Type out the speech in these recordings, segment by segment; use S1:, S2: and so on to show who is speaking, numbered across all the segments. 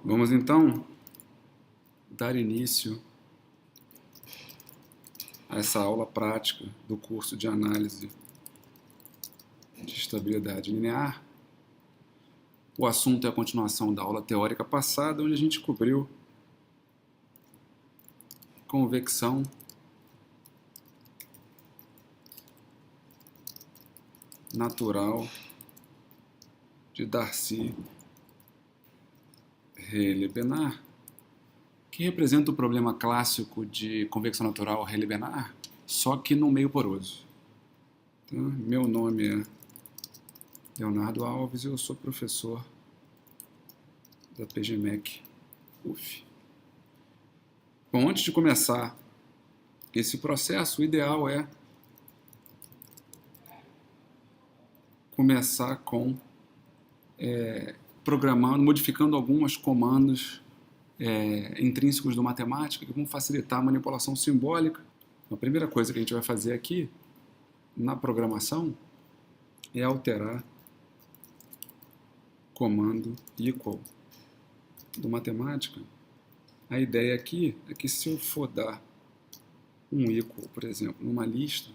S1: Vamos então dar início a essa aula prática do curso de análise de estabilidade linear. O assunto é a continuação da aula teórica passada, onde a gente cobriu convecção, natural de Darcy-Rayleigh-Bénard, que representa o problema clássico de convecção natural Rayleigh-Bénard, só que no meio poroso. Então, meu nome é Leonardo Alves e eu sou professor da PGMEC UF. Bom, antes de começar esse processo, o ideal é começar com programando, modificando alguns comandos intrínsecos do matemática que vão facilitar a manipulação simbólica. A primeira coisa que a gente vai fazer aqui na programação é alterar comando equal do matemática. A ideia aqui é que se eu for dar um equal, por exemplo, numa lista,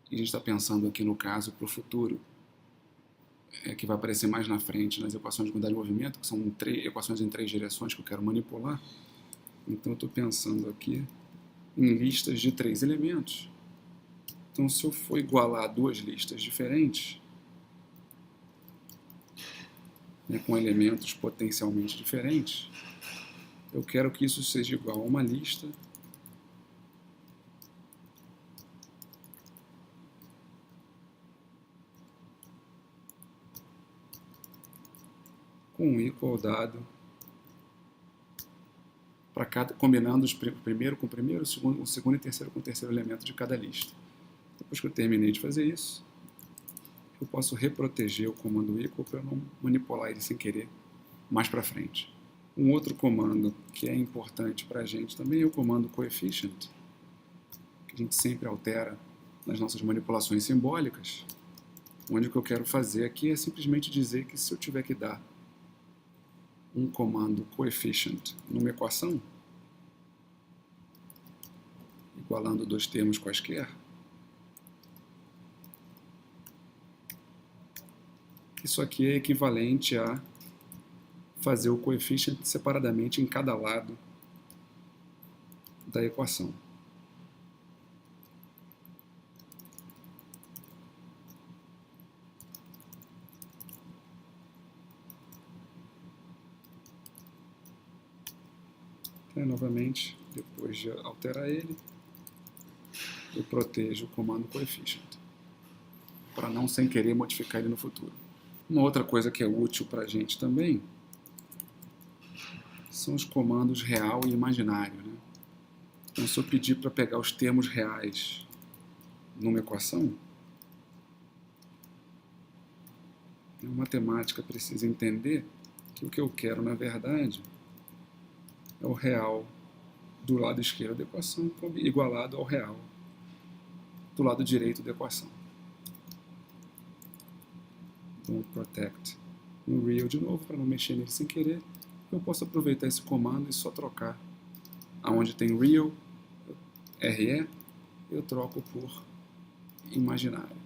S1: e a gente está pensando aqui no caso para o futuro, que vai aparecer mais na frente nas equações de unidade de movimento, que são equações em 3 direções que eu quero manipular. Então eu estou pensando aqui em listas de 3 elementos. Então se eu for igualar duas listas diferentes, com elementos potencialmente diferentes, eu quero que isso seja igual a uma lista com um equal dado para cada, combinando o primeiro com o primeiro, o segundo e terceiro com o terceiro elemento de cada lista. Depois que eu terminei de fazer isso, eu posso reproteger o comando equal para não manipular ele sem querer mais para frente. Um outro comando que é importante para a gente também é o comando coefficient, que a gente sempre altera nas nossas manipulações simbólicas, onde o que eu quero fazer aqui é simplesmente dizer que se eu tiver que dar um comando coefficient numa equação, igualando dois termos quaisquer, isso aqui é equivalente a fazer o coeficiente separadamente em cada lado da equação. Então, novamente, depois de alterar ele, eu protejo o comando coefficient, para não sem querer modificar ele no futuro. Uma outra coisa que é útil para a gente também são os comandos real e imaginário. Então, se eu pedir para pegar os termos reais numa equação, a matemática precisa entender que o que eu quero, na verdade, é o real do lado esquerdo da equação igualado ao real do lado direito da equação. Don't protect no real de novo, para não mexer nele sem querer. Eu posso aproveitar esse comando e só trocar aonde tem real, RE, eu troco por imaginário.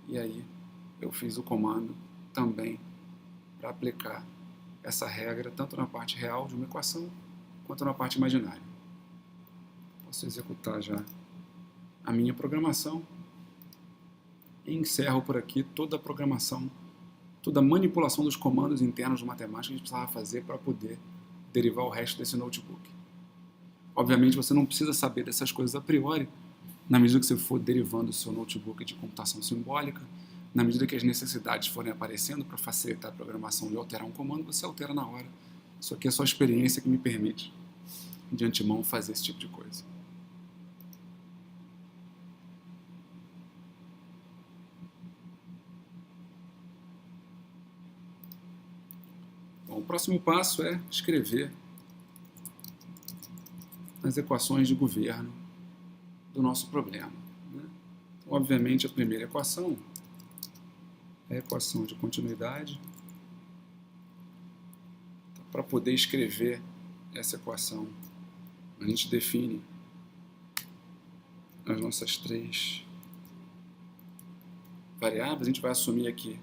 S1: E aí eu fiz o comando também para aplicar essa regra tanto na parte real de uma equação quanto na parte imaginária. Posso executar já a minha programação e encerro por aqui toda a programação, toda a manipulação dos comandos internos de matemática que a gente precisava fazer para poder derivar o resto desse notebook. Obviamente você não precisa saber dessas coisas a priori, na medida que você for derivando o seu notebook de computação simbólica, na medida que as necessidades forem aparecendo para facilitar a programação e alterar um comando, você altera na hora. Isso aqui é só a experiência que me permite, de antemão, fazer esse tipo de coisa. Bom, o próximo passo é escrever as equações de governo do nosso problema. Então, obviamente, a primeira equação é a equação de continuidade para poder escrever essa equação, a gente define as nossas 3 variáveis. A gente vai assumir aqui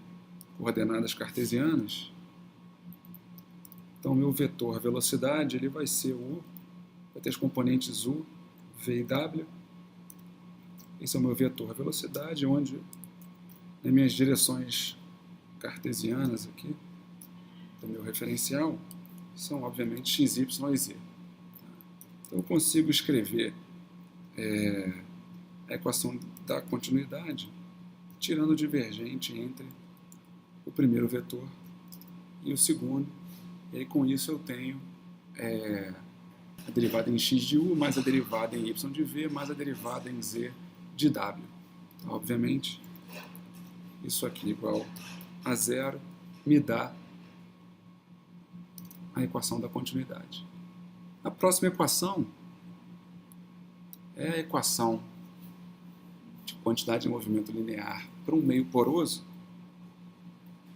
S1: coordenadas cartesianas. Então, meu vetor velocidade ele vai ser vai ter os componentes U, V e W. Esse é o meu vetor velocidade, onde nas minhas direções cartesianas aqui, do meu referencial, são obviamente x, y e z. Então, eu consigo escrever a equação da continuidade tirando o divergente entre o primeiro vetor e o segundo. E aí, com isso eu tenho a derivada em x de u, mais a derivada em y de v, mais a derivada em z de w. Então, obviamente, isso aqui igual a 0 me dá a equação da continuidade. A próxima equação é a equação de quantidade de movimento linear para um meio poroso.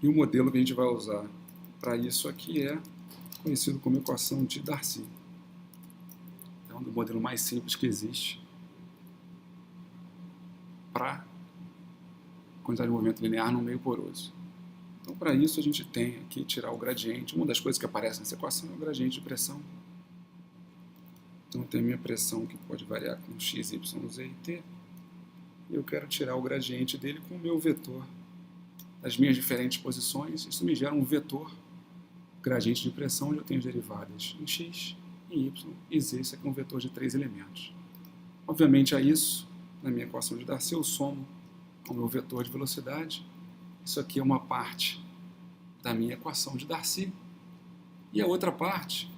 S1: E o modelo que a gente vai usar para isso aqui é conhecido como equação de Darcy. É um dos modelos mais simples que existe para quantidade de movimento linear num meio poroso. Então, para isso, a gente tem aqui tirar o gradiente. Uma das coisas que aparece nessa equação é o gradiente de pressão. Então, eu tenho minha pressão que pode variar com x, y, z e t. E eu quero tirar o gradiente dele com o meu vetor das minhas diferentes posições. Isso me gera um vetor gradiente de pressão, onde eu tenho derivadas em x, em y e z. Isso aqui é um vetor de 3 elementos. Obviamente, a isso, na minha equação de Darcy, eu somo ao meu vetor de velocidade. Isso aqui é uma parte da minha equação de Darcy. E a outra parte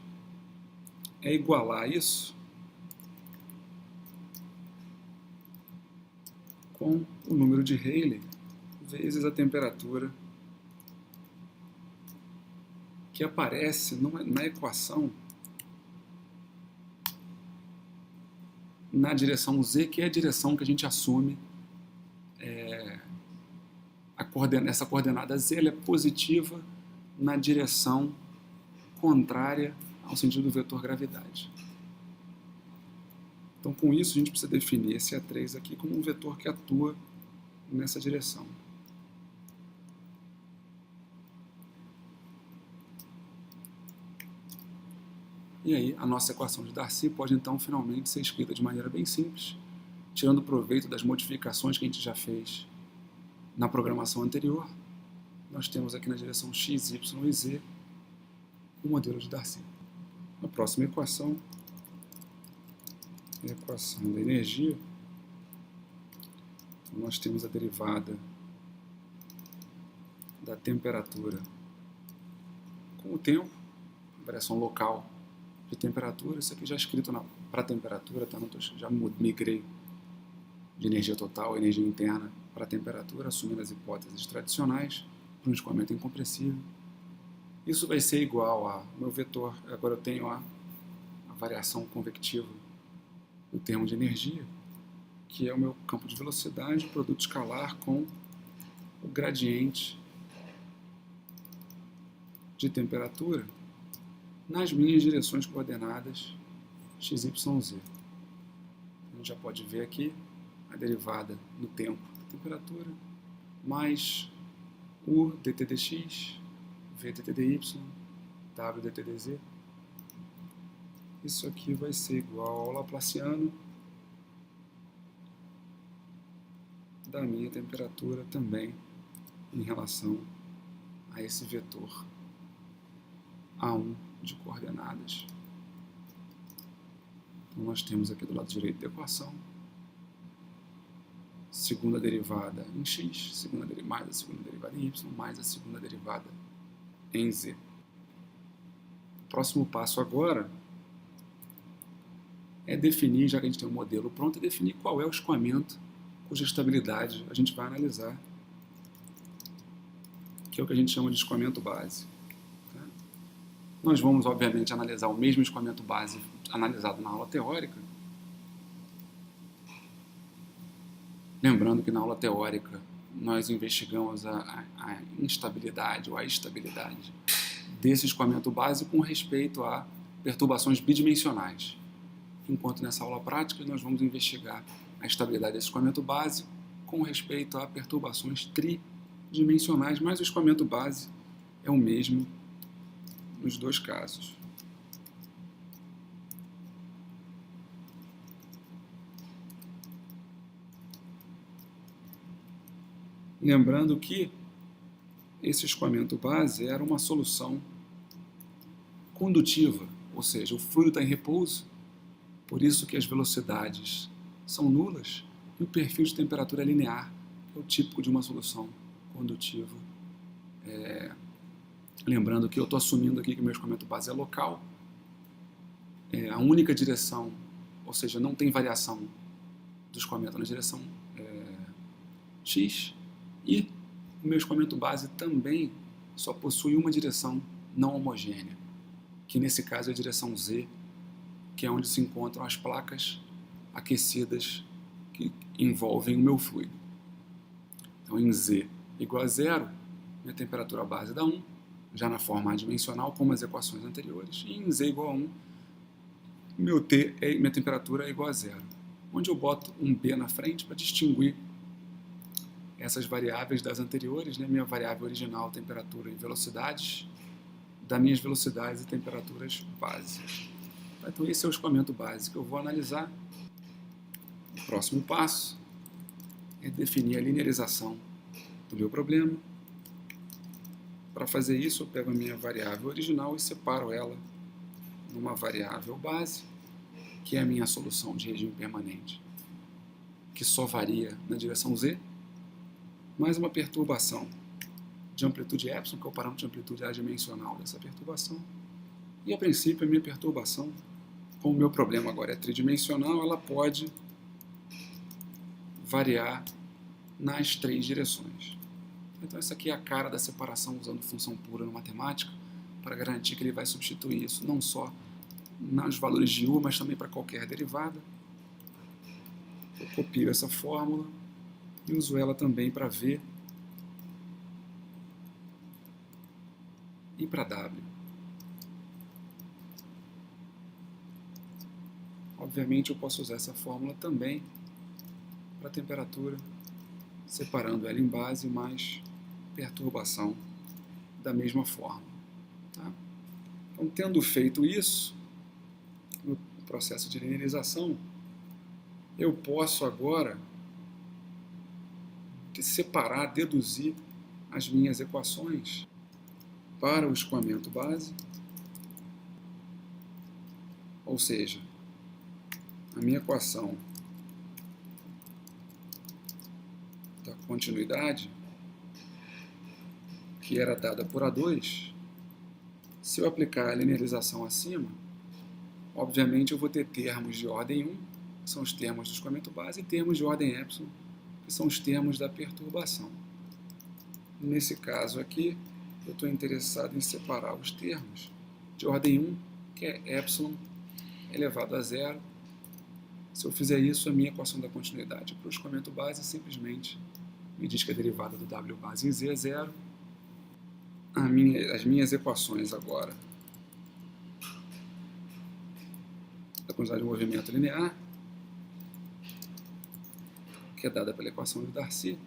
S1: é igualar isso com o número de Rayleigh vezes a temperatura que aparece na equação na direção z, que é a direção que a gente assume. Essa coordenada z ela é positiva na direção contrária ao sentido do vetor gravidade. Então, com isso, a gente precisa definir esse E3 aqui como um vetor que atua nessa direção. E aí, a nossa equação de Darcy pode, então, finalmente ser escrita de maneira bem simples, tirando proveito das modificações que a gente já fez na programação anterior. Nós temos aqui na direção x, y e z o modelo de Darcy. A próxima equação é a equação da energia. Nós temos a derivada da temperatura com o tempo, variação local de temperatura. Isso aqui já é escrito para temperatura, tá? Já migrei de energia total, energia interna para temperatura, assumindo as hipóteses tradicionais para um escoamento incompressível. Isso vai ser igual a meu vetor. Agora eu tenho a variação convectiva do termo de energia, que é o meu campo de velocidade, produto escalar com o gradiente de temperatura nas minhas direções coordenadas x, y, z. A gente já pode ver aqui a derivada no tempo da temperatura, mais u dt dx, v dt dy, w dt dz. Isso aqui vai ser igual ao laplaciano da minha temperatura também em relação a esse vetor A1 de coordenadas. Então, nós temos aqui do lado direito da equação segunda derivada em x, mais a segunda derivada em y, mais a segunda derivada em z. O próximo passo agora é definir, já que a gente tem um modelo pronto, é definir qual é o escoamento cuja estabilidade a gente vai analisar, que é o que a gente chama de escoamento base. Tá? Nós vamos, obviamente, analisar o mesmo escoamento base analisado na aula teórica. Lembrando que na aula teórica nós investigamos a instabilidade ou a estabilidade desse escoamento base com respeito a perturbações bidimensionais. Enquanto nessa aula prática nós vamos investigar a estabilidade desse escoamento base com respeito a perturbações tridimensionais, mas o escoamento base é o mesmo nos dois casos. Lembrando que esse escoamento base era uma solução condutiva, ou seja, o fluido está em repouso, por isso que as velocidades são nulas e o perfil de temperatura é linear, que é o típico de uma solução condutiva. Lembrando que eu estou assumindo aqui que o meu escoamento base é local, a única direção, ou seja, não tem variação do escoamento na direção X, e o meu escoamento base também só possui uma direção não homogênea, que nesse caso é a direção Z, que é onde se encontram as placas aquecidas que envolvem o meu fluido. Então, em Z igual a 0, minha temperatura base dá 1, já na forma adimensional, como as equações anteriores, e em Z igual a 1, minha temperatura é igual a 0, onde eu boto um B na frente para distinguir essas variáveis das anteriores, né? Minha variável original, temperatura e velocidades, das minhas velocidades e temperaturas base. Então esse é o escoamento base que eu vou analisar. O próximo passo é definir a linearização do meu problema. Para fazer isso, eu pego a minha variável original e separo ela numa variável base, que é a minha solução de regime permanente, que só varia na direção Z, mais uma perturbação de amplitude epsilon, que é o parâmetro de amplitude adimensional dessa perturbação. E, a princípio, a minha perturbação, como o meu problema agora é tridimensional, ela pode variar nas 3 direções. Então, essa aqui é a cara da separação usando função pura no matemática, para garantir que ele vai substituir isso não só nos valores de U, mas também para qualquer derivada. Eu copio essa fórmula e uso ela também para V e para W. Obviamente eu posso usar essa fórmula também para temperatura, separando ela em base mais perturbação da mesma forma. Tá? Então, tendo feito isso, no processo de linearização, eu posso agora separar, deduzir as minhas equações para o escoamento base, ou seja, a minha equação da continuidade, que era dada por A2, se eu aplicar a linearização acima, obviamente eu vou ter termos de ordem 1, que são os termos do escoamento base, e termos de ordem epsilon, que são os termos da perturbação. Nesse caso aqui, eu estou interessado em separar os termos de ordem 1, que é epsilon elevado a 0. Se eu fizer isso, a minha equação da continuidade para o escoamento base simplesmente me diz que a derivada do W base em Z é 0. As minhas equações agora da quantidade de movimento linear, que é dada pela equação de Darcy,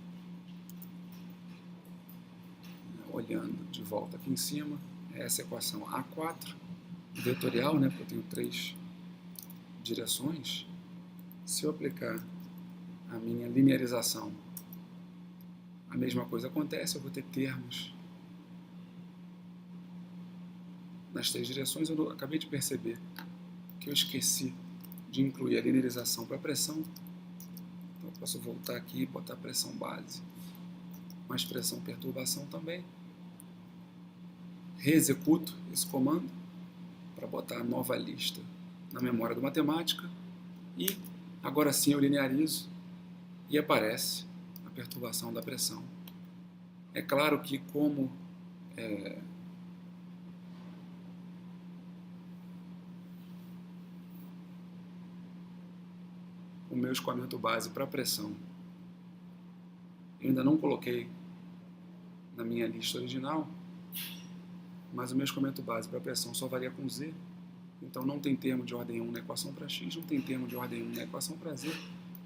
S1: olhando de volta aqui em cima, é essa equação A4, vetorial, né, porque eu tenho 3 direções. Se eu aplicar a minha linearização, a mesma coisa acontece, eu vou ter termos nas 3 direções. Eu acabei de perceber que eu esqueci de incluir a linearização para a pressão. Então eu posso voltar aqui e botar pressão base, mais pressão perturbação também. Reexecuto esse comando para botar a nova lista na memória do matemática e agora sim eu linearizo e aparece a perturbação da pressão. É claro que como o meu escoamento base para pressão eu ainda não coloquei na minha lista original, mas o meu escoamento base para pressão só varia com Z, então não tem termo de ordem 1 na equação para x, não tem termo de ordem 1 na equação para z,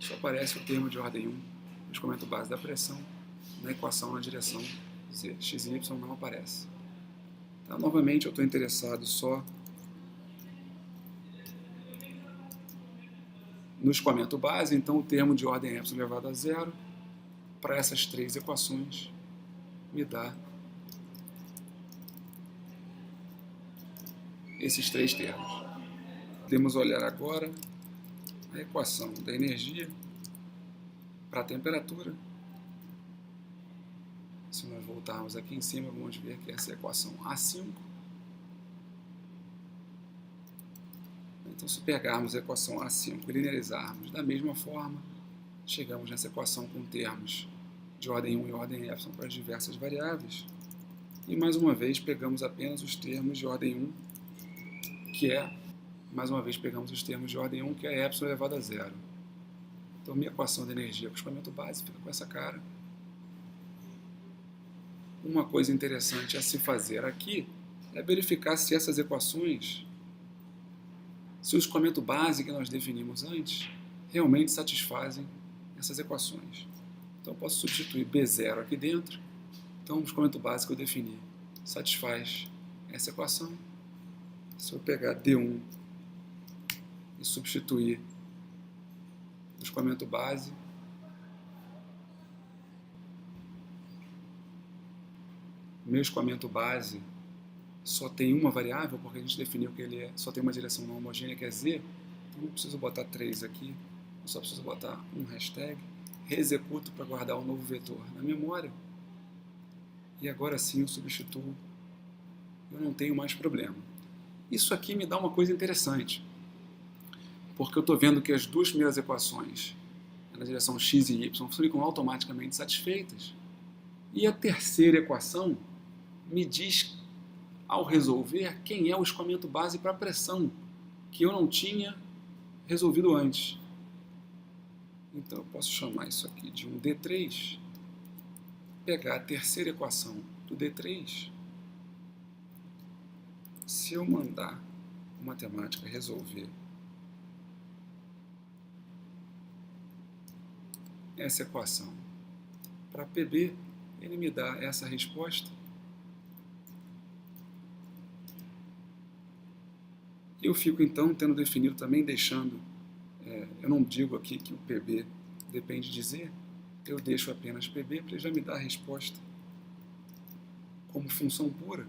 S1: só aparece o termo de ordem 1 no escoamento base da pressão na equação na direção z. X e y não aparece. Então, novamente, eu estou interessado só no escoamento base, então o termo de ordem epsilon elevado a zero para essas três equações me dá esses três termos. Podemos olhar agora a equação da energia para a temperatura. Se nós voltarmos aqui em cima, vamos ver que essa é a equação A5. Então, se pegarmos a equação A5 e linearizarmos da mesma forma, chegamos nessa equação com termos de ordem 1 e ordem epsilon para as diversas variáveis. E, mais uma vez, pegamos apenas os termos de ordem 1, que é, mais uma vez, pegamos os termos de ordem 1, que é epsilon elevado a zero. Então, minha equação de energia para o escoamento base fica com essa cara. Uma coisa interessante a se fazer aqui é verificar se essas equações, se o escoamento base que nós definimos antes, realmente satisfazem essas equações. Então, eu posso substituir B0 aqui dentro. Então, o escoamento base que eu defini satisfaz essa equação. Se eu pegar D1 e substituir o escoamento base, meu escoamento base só tem uma variável, porque a gente definiu que ele só tem uma direção não homogênea, que é z. Então, não preciso botar 3 aqui, eu só preciso botar um hashtag, reexecuto para guardar um novo vetor na memória, e agora sim eu substituo, eu não tenho mais problema. Isso aqui me dá uma coisa interessante, porque eu estou vendo que as duas primeiras equações, na direção x e y, ficam automaticamente satisfeitas, e a terceira equação me diz, ao resolver, quem é o escoamento base para a pressão, que eu não tinha resolvido antes. Então eu posso chamar isso aqui de um D3, pegar a terceira equação do D3, se eu mandar o matemática resolver essa equação para PB, ele me dá essa resposta. Eu fico então tendo definido também, deixando, eu não digo aqui que o PB depende de Z, eu deixo apenas PB para ele já me dar a resposta como função pura.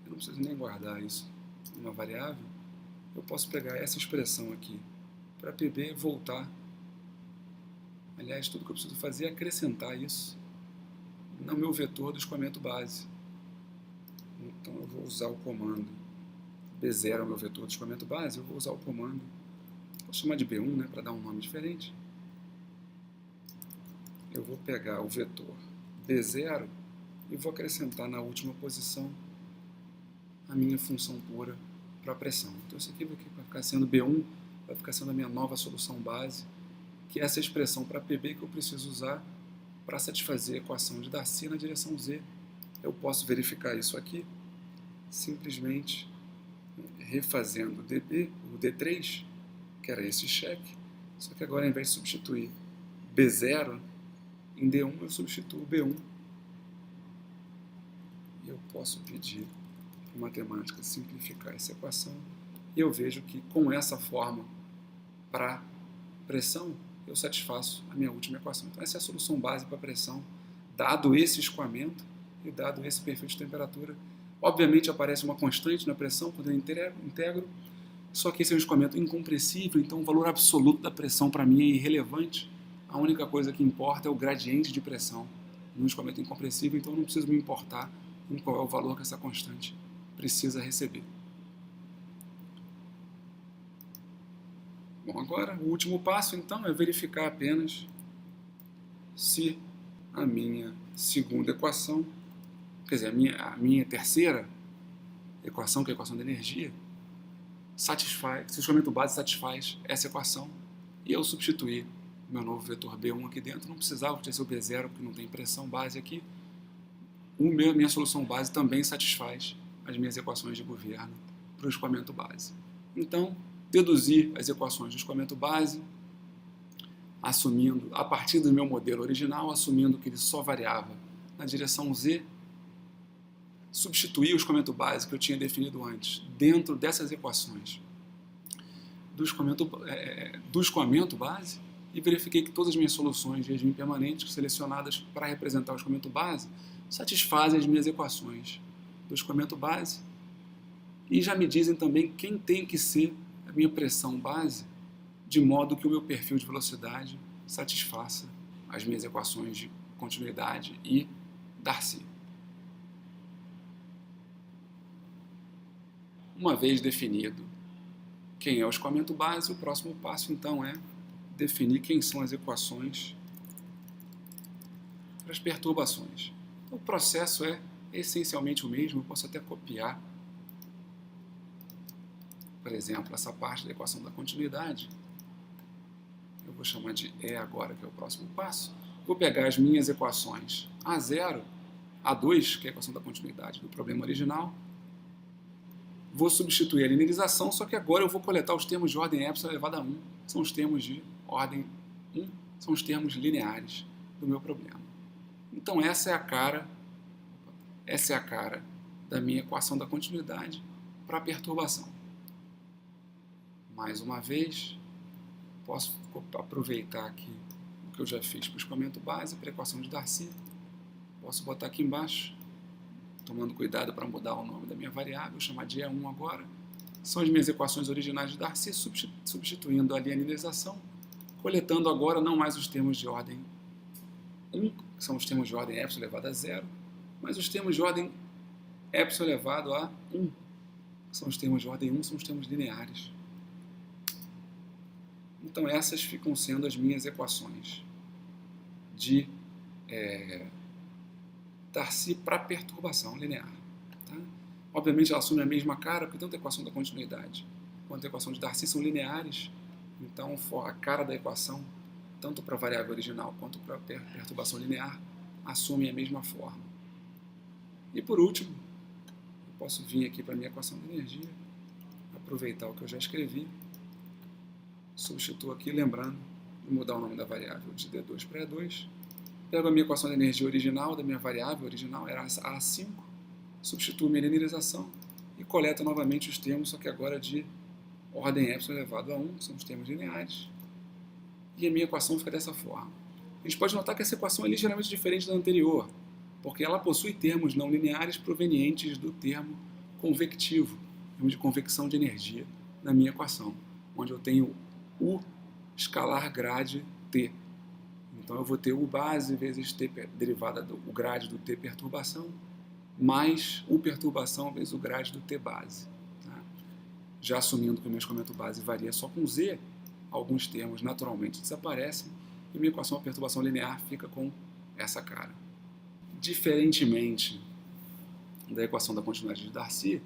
S1: Eu não preciso nem guardar isso numa variável. Eu posso pegar essa expressão aqui para PB e voltar. Aliás, tudo que eu preciso fazer é acrescentar isso no meu vetor do escoamento base. Então eu vou usar o comando B0 é o meu vetor de escoamento base, eu vou usar o comando, vou chamar de B1, né, para dar um nome diferente. Eu vou pegar o vetor B0 e vou acrescentar na última posição a minha função pura para a pressão. Então isso aqui vai ficar sendo B1, vai ficar sendo a minha nova solução base, que é essa expressão para PB que eu preciso usar para satisfazer a equação de Darcy na direção Z. Eu posso verificar isso aqui, simplesmente refazendo o D3, que era esse cheque, só que agora, ao invés de substituir B0 em D1, eu substituo B1. E eu posso pedir para a matemática simplificar essa equação, e eu vejo que com essa forma para pressão, eu satisfaço a minha última equação. Então essa é a solução base para pressão, dado esse escoamento e dado esse perfil de temperatura. Obviamente aparece uma constante na pressão quando eu integro, só que esse é um escoamento incompressível, então o valor absoluto da pressão para mim é irrelevante. A única coisa que importa é o gradiente de pressão no escoamento incompressível, então eu não preciso me importar em qual é o valor que essa constante precisa receber. Bom, agora o último passo então é verificar apenas se a minha segunda equação, quer dizer, a minha terceira equação, que é a equação de energia, satisfaz, se o escoamento base satisfaz essa equação, e eu substituir meu novo vetor B1 aqui dentro, não precisava ter seu B0, porque não tem pressão base aqui, minha solução base também satisfaz as minhas equações de governo para o escoamento base. Então, deduzir as equações do escoamento base, assumindo, a partir do meu modelo original, assumindo que ele só variava na direção Z, substituir o escoamento base que eu tinha definido antes dentro dessas equações do escoamento base e verifiquei que todas as minhas soluções de regime permanente selecionadas para representar o escoamento base satisfazem as minhas equações do escoamento base e já me dizem também quem tem que ser a minha pressão base, de modo que o meu perfil de velocidade satisfaça as minhas equações de continuidade e Darcy. Uma vez definido quem é o escoamento base, o próximo passo então é definir quem são as equações para as perturbações. O processo é essencialmente o mesmo, eu posso até copiar, por exemplo, essa parte da equação da continuidade. Eu vou chamar de E agora, que é o próximo passo. Vou pegar as minhas equações A0, A2, que é a equação da continuidade do problema original. Vou substituir a linearização, só que agora eu vou coletar os termos de ordem epsilon elevado a 1. São os termos de ordem 1, são os termos lineares do meu problema. Então essa é a cara da minha equação da continuidade para a perturbação. Mais uma vez, posso aproveitar aqui o que eu já fiz para o escoamento base, para a equação de Darcy. Posso botar aqui embaixo, tomando cuidado para mudar o nome da minha variável, chamar de E1 agora. São as minhas equações originais de Darcy, substituindo a linearização, coletando agora não mais os termos de ordem 1, que são os termos de ordem epsilon elevado a 0, mas os termos de ordem epsilon elevado a 1, que são os termos de ordem 1, são os termos lineares. Então essas ficam sendo as minhas equações de Darcy para perturbação linear. Tá? Obviamente ela assume a mesma cara, porque tanto a equação da continuidade quanto a equação de Darcy são lineares, então a cara da equação, tanto para a variável original quanto para a perturbação linear, assume a mesma forma. E por último, eu posso vir aqui para a minha equação de energia, aproveitar o que eu já escrevi, substituo aqui, lembrando de mudar o nome da variável de D2 para E2, pego a minha equação de energia original, da minha variável original, era A5, substituo minha linearização e coleto novamente os termos, só que agora de ordem epsilon elevado a 1, são os termos lineares, e a minha equação fica dessa forma. A gente pode notar que essa equação é ligeiramente diferente da anterior, porque ela possui termos não lineares provenientes do termo convectivo, termo de convecção de energia, na minha equação, onde eu tenho U escalar grade T. Então eu vou ter U base vezes T derivada do grade do T perturbação, mais U perturbação vezes o grade do T base. Tá? Já assumindo que o meu escoamento base varia só com Z, alguns termos naturalmente desaparecem e minha equação de perturbação linear fica com essa cara. Diferentemente da equação da continuidade de Darcy,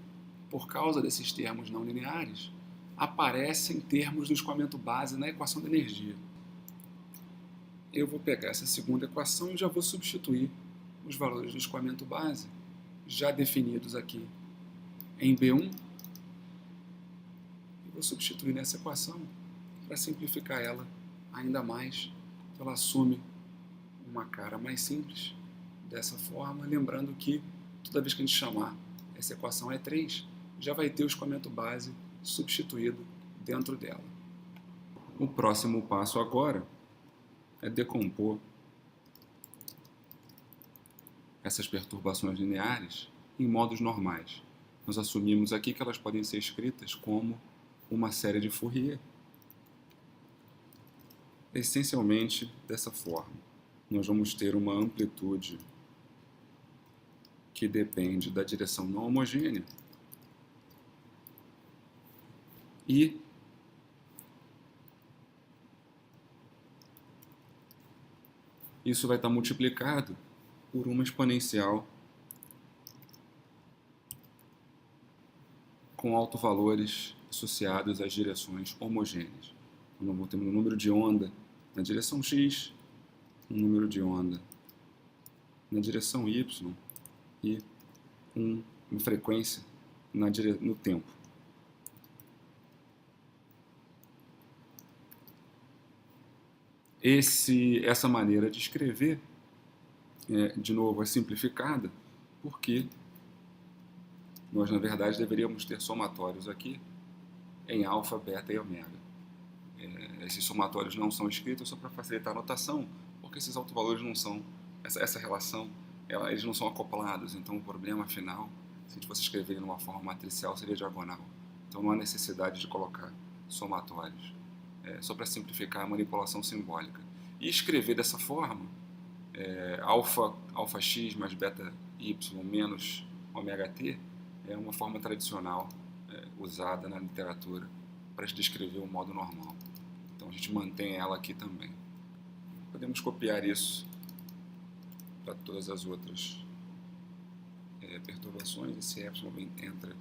S1: por causa desses termos não lineares, aparecem termos do escoamento base na equação da energia. Eu vou pegar essa segunda equação e já vou substituir os valores do escoamento base, já definidos aqui em B1, e vou substituir nessa equação para simplificar ela ainda mais. Então ela assume uma cara mais simples, dessa forma, lembrando que toda vez que a gente chamar essa equação E3, já vai ter o escoamento base substituído dentro dela. O próximo passo agora é decompor essas perturbações lineares em modos normais. Nós assumimos aqui que elas podem ser escritas como uma série de Fourier, essencialmente dessa forma. Nós vamos ter uma amplitude que depende da direção não homogênea e isso vai estar multiplicado por uma exponencial com autovalores associados às direções homogêneas. Então, nós temos um número de onda na direção x, um número de onda na direção y e uma frequência no tempo. Essa maneira de escrever, de novo, é simplificada, porque nós, na verdade, deveríamos ter somatórios aqui em alfa, beta e ômega. Esses somatórios não são escritos só para facilitar a notação, porque esses autovalores não são, essa relação, eles não são acoplados, então o problema final, se a gente fosse escrever numa forma matricial, seria diagonal. Então não há necessidade de colocar somatórios, só para simplificar a manipulação simbólica. E escrever dessa forma, alfa x mais beta y menos ômega t, é uma forma tradicional usada na literatura para descrever o modo normal. Então a gente mantém ela aqui também. Podemos copiar isso para todas as outras perturbações. Esse epsilon entra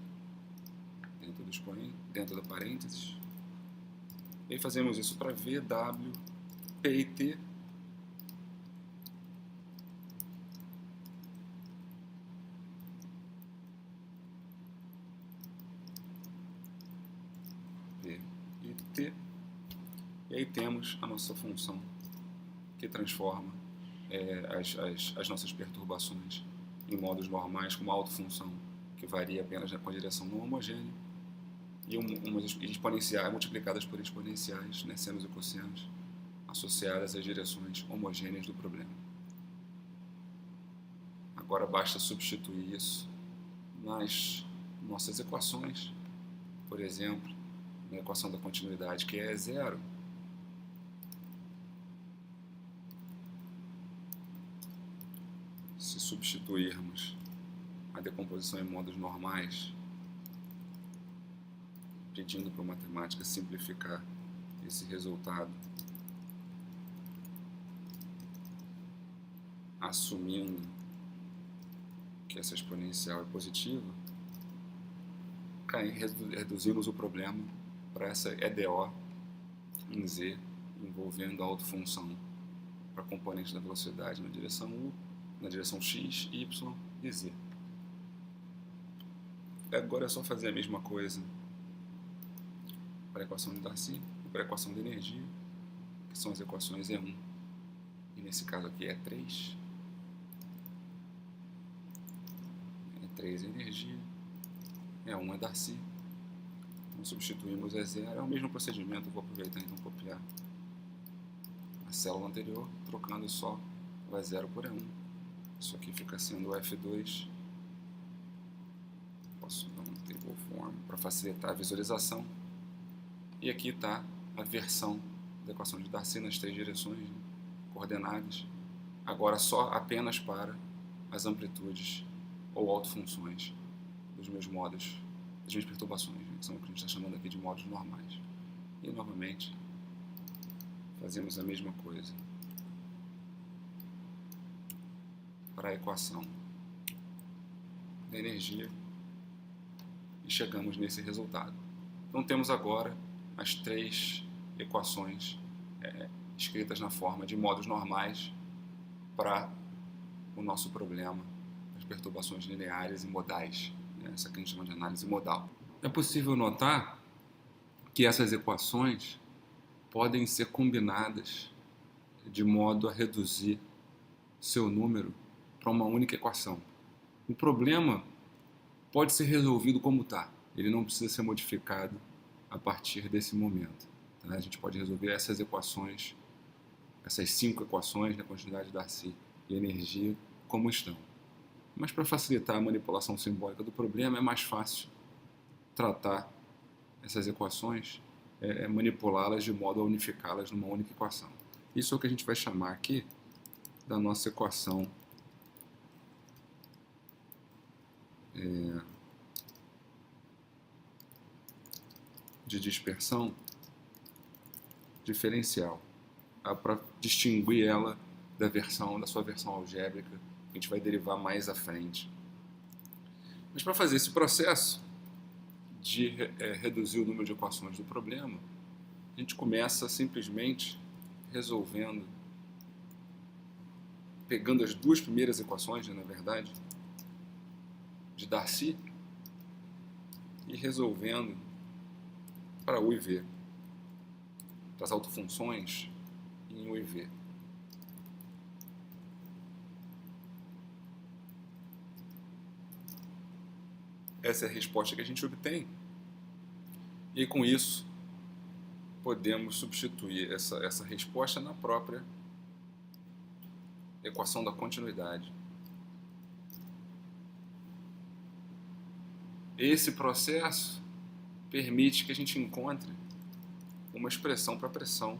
S1: dentro do parênteses. E aí fazemos isso para V, W, P e T. P e T. E aí temos a nossa função que transforma as nossas perturbações em modos normais com uma autofunção que varia apenas com a direção não homogênea e umas exponenciais multiplicadas por exponenciais, né, senos e cossenos, associadas às direções homogêneas do problema. Agora basta substituir isso nas nossas equações, por exemplo, na equação da continuidade, que é zero. Se substituirmos a decomposição em modos normais, pedindo para a matemática simplificar esse resultado, assumindo que essa exponencial é positiva, reduzimos o problema para essa EDO em Z, envolvendo a autofunção para componentes da velocidade na direção U, na direção x, y e z. Agora é só fazer a mesma coisa para a equação de Darcy e para a equação de energia, que são as equações E1. E nesse caso aqui é 3. E3 é energia, E1 é Darcy. Então substituímos E0, é o mesmo procedimento, vou aproveitar então copiar a célula anterior, trocando só o E0 por E1. Isso aqui fica sendo o F2. Posso dar um table form para facilitar a visualização. E aqui está a versão da equação de Darcy nas 3 direções, né, coordenadas. Agora só apenas para as amplitudes ou autofunções dos meus modos, das minhas perturbações, né, que são o que a gente está chamando aqui de modos normais. E novamente fazemos a mesma coisa para a equação da energia e chegamos nesse resultado. Então temos agora as 3 equações escritas na forma de modos normais para o nosso problema das perturbações lineares e modais, né? Essa que a gente chama de análise modal. É possível notar que essas equações podem ser combinadas de modo a reduzir seu número para uma única equação. O problema pode ser resolvido como está, ele não precisa ser modificado a partir desse momento. Tá? A gente pode resolver essas equações, essas 5 equações, da quantidade de Darcy e energia, como estão. Mas para facilitar a manipulação simbólica do problema, é mais fácil tratar essas equações, manipulá-las de modo a unificá-las numa única equação. Isso é o que a gente vai chamar aqui da nossa equação de dispersão diferencial, para distinguir ela da sua versão algébrica, que a gente vai derivar mais à frente. Mas para fazer esse processo de reduzir o número de equações do problema, a gente começa simplesmente pegando as 2 primeiras equações, né, na verdade, de Darcy e resolvendo para U e V, para as autofunções em U e V. Essa é a resposta que a gente obtém. E com isso, podemos substituir essa resposta na própria equação da continuidade. Esse processo permite que a gente encontre uma expressão para a pressão,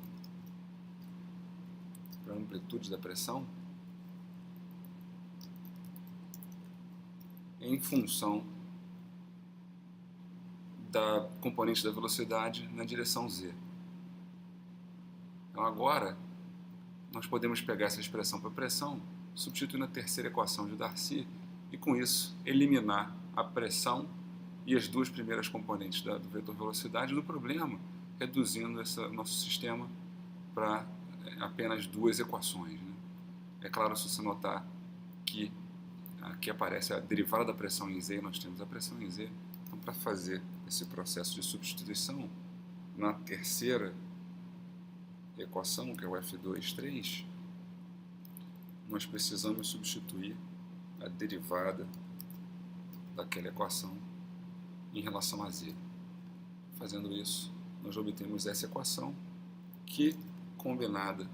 S1: para a amplitude da pressão, em função da componente da velocidade na direção z. Então agora, nós podemos pegar essa expressão para a pressão, substituindo a terceira equação de Darcy, e com isso eliminar a pressão e as duas primeiras componentes do vetor velocidade do problema, reduzindo nosso sistema para apenas duas equações, né? É claro, se você notar que aqui aparece a derivada da pressão em z, nós temos a pressão em z. Então, para fazer esse processo de substituição, na terceira equação, que é o F2,3, nós precisamos substituir a derivada daquela equação em relação a z. Fazendo isso, nós obtemos essa equação que, combinada,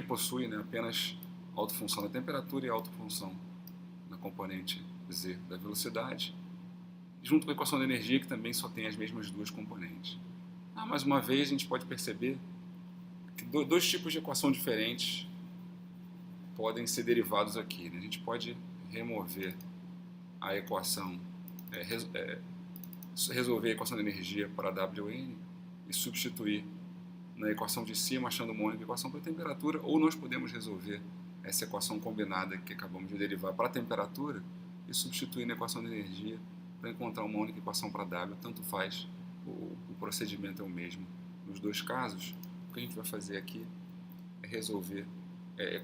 S1: possui, né, apenas a autofunção da temperatura e a autofunção da componente z da velocidade, junto com a equação da energia, que também só tem as mesmas duas componentes. Mais uma vez, a gente pode perceber que dois tipos de equação diferentes podem ser derivados aqui, né? A gente pode remover a equação, resolver a equação da energia para Wn e substituir na equação de cima, achando uma única equação para a temperatura, ou nós podemos resolver essa equação combinada que acabamos de derivar para a temperatura e substituir na equação de energia para encontrar uma única equação para W. Tanto faz, o procedimento é o mesmo nos dois casos. O que a gente vai fazer aqui é resolver,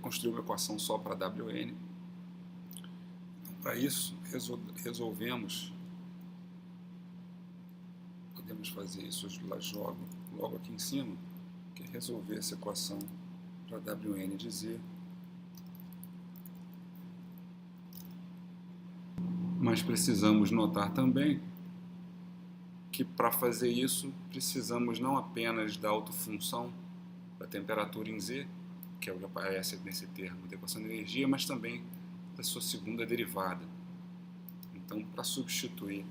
S1: construir uma equação só para Wn. Para isso, podemos fazer isso logo aqui em cima, que é resolver essa equação para Wn de z. Mas precisamos notar também que para fazer isso precisamos não apenas da autofunção da temperatura em z, que é o que aparece nesse termo da equação de energia, mas também da sua segunda derivada. Então, para substituir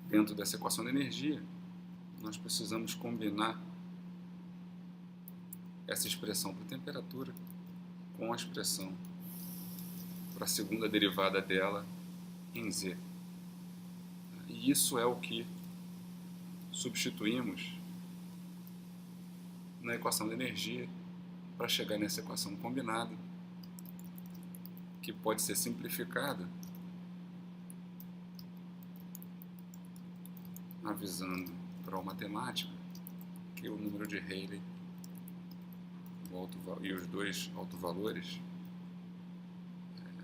S1: dentro dessa equação de energia, nós precisamos combinar essa expressão para a temperatura com a expressão para a segunda derivada dela em z. E isso é o que substituímos na equação de energia para chegar nessa equação combinada, que pode ser simplificada avisando para o matemático que o número de Rayleigh e os dois autovalores,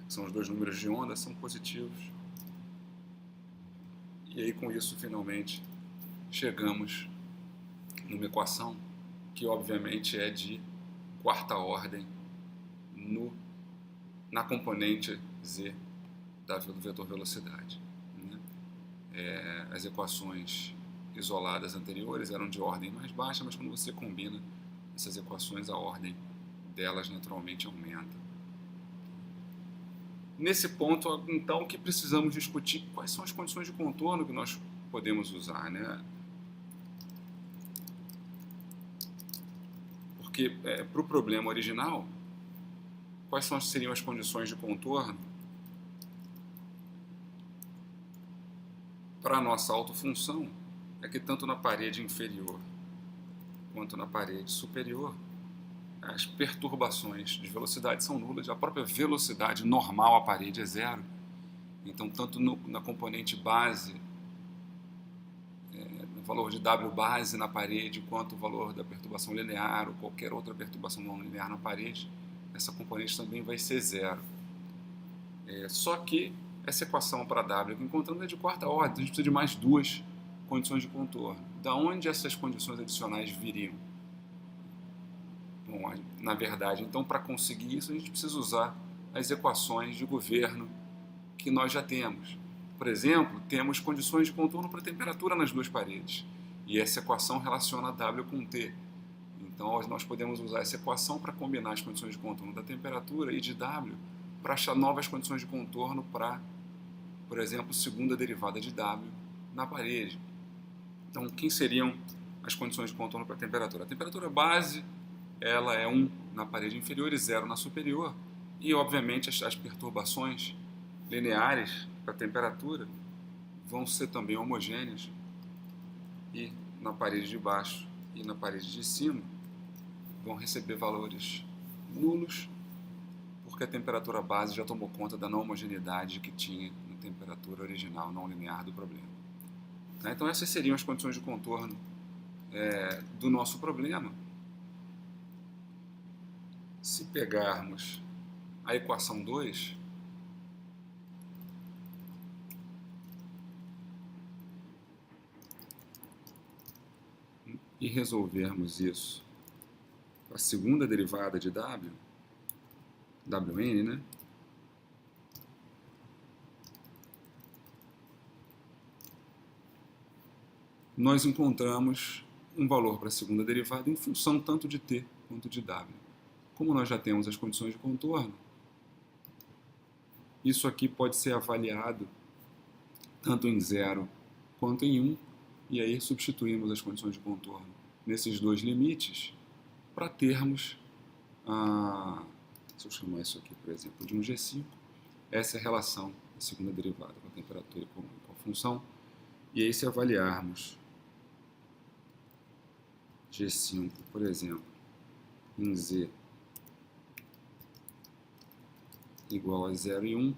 S1: que são os dois números de onda, são positivos. E aí, com isso, finalmente, chegamos numa equação que, obviamente, é de quarta ordem na componente z do vetor velocidade, né? As equações isoladas anteriores eram de ordem mais baixa, mas quando você combina essas equações, a ordem delas naturalmente aumenta. Nesse ponto, então, que precisamos discutir quais são as condições de contorno que nós podemos usar, né? Porque, para o problema original, quais seriam as condições de contorno para a nossa autofunção? É que tanto na parede inferior quanto na parede superior, as perturbações de velocidade são nulas, a própria velocidade normal à parede é zero. Então, tanto na componente base, no valor de W base na parede, quanto o valor da perturbação linear ou qualquer outra perturbação não linear na parede, essa componente também vai ser zero. Só que essa equação para W que encontramos é de quarta ordem, então a gente precisa de mais duas condições de contorno. Da onde essas condições adicionais viriam? Bom, na verdade, então, para conseguir isso, a gente precisa usar as equações de governo que nós já temos. Por exemplo, temos condições de contorno para temperatura nas duas paredes, e essa equação relaciona W com T. Então, nós podemos usar essa equação para combinar as condições de contorno da temperatura e de W para achar novas condições de contorno para, por exemplo, segunda derivada de W na parede. Então, quem seriam as condições de contorno para a temperatura? A temperatura base, ela é 1 na parede inferior e 0 na superior. E, obviamente, as perturbações lineares para a temperatura vão ser também homogêneas. E na parede de baixo e na parede de cima vão receber valores nulos, porque a temperatura base já tomou conta da não homogeneidade que tinha na temperatura original não linear do problema. Então essas seriam as condições de contorno do nosso problema. Se pegarmos a equação 2, e resolvermos isso com a segunda derivada de W, Wn, né? Nós encontramos um valor para a segunda derivada em função tanto de T quanto de W. Como nós já temos as condições de contorno, isso aqui pode ser avaliado tanto em 0 quanto em 1, e aí substituímos as condições de contorno nesses dois limites para termos, se eu chamar isso aqui, por exemplo, de um G5, essa é a relação da segunda derivada com a temperatura e com a função, e aí se avaliarmos G5, por exemplo, em Z igual a 0 e 1,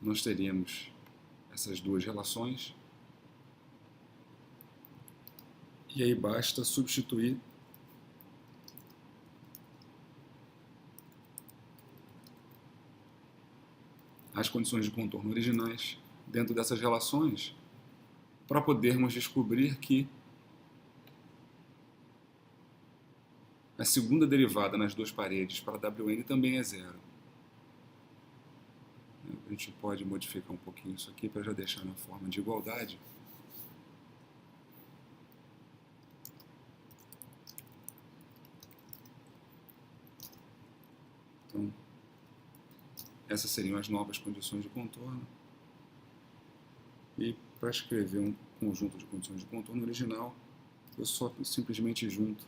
S1: nós teríamos essas duas relações, e aí basta substituir as condições de contorno originais dentro dessas relações para podermos descobrir que a segunda derivada nas duas paredes para Wn também é 0. A gente pode modificar um pouquinho isso aqui para já deixar na forma de igualdade. Então, essas seriam as novas condições de contorno. E para escrever um conjunto de condições de contorno original, eu só simplesmente junto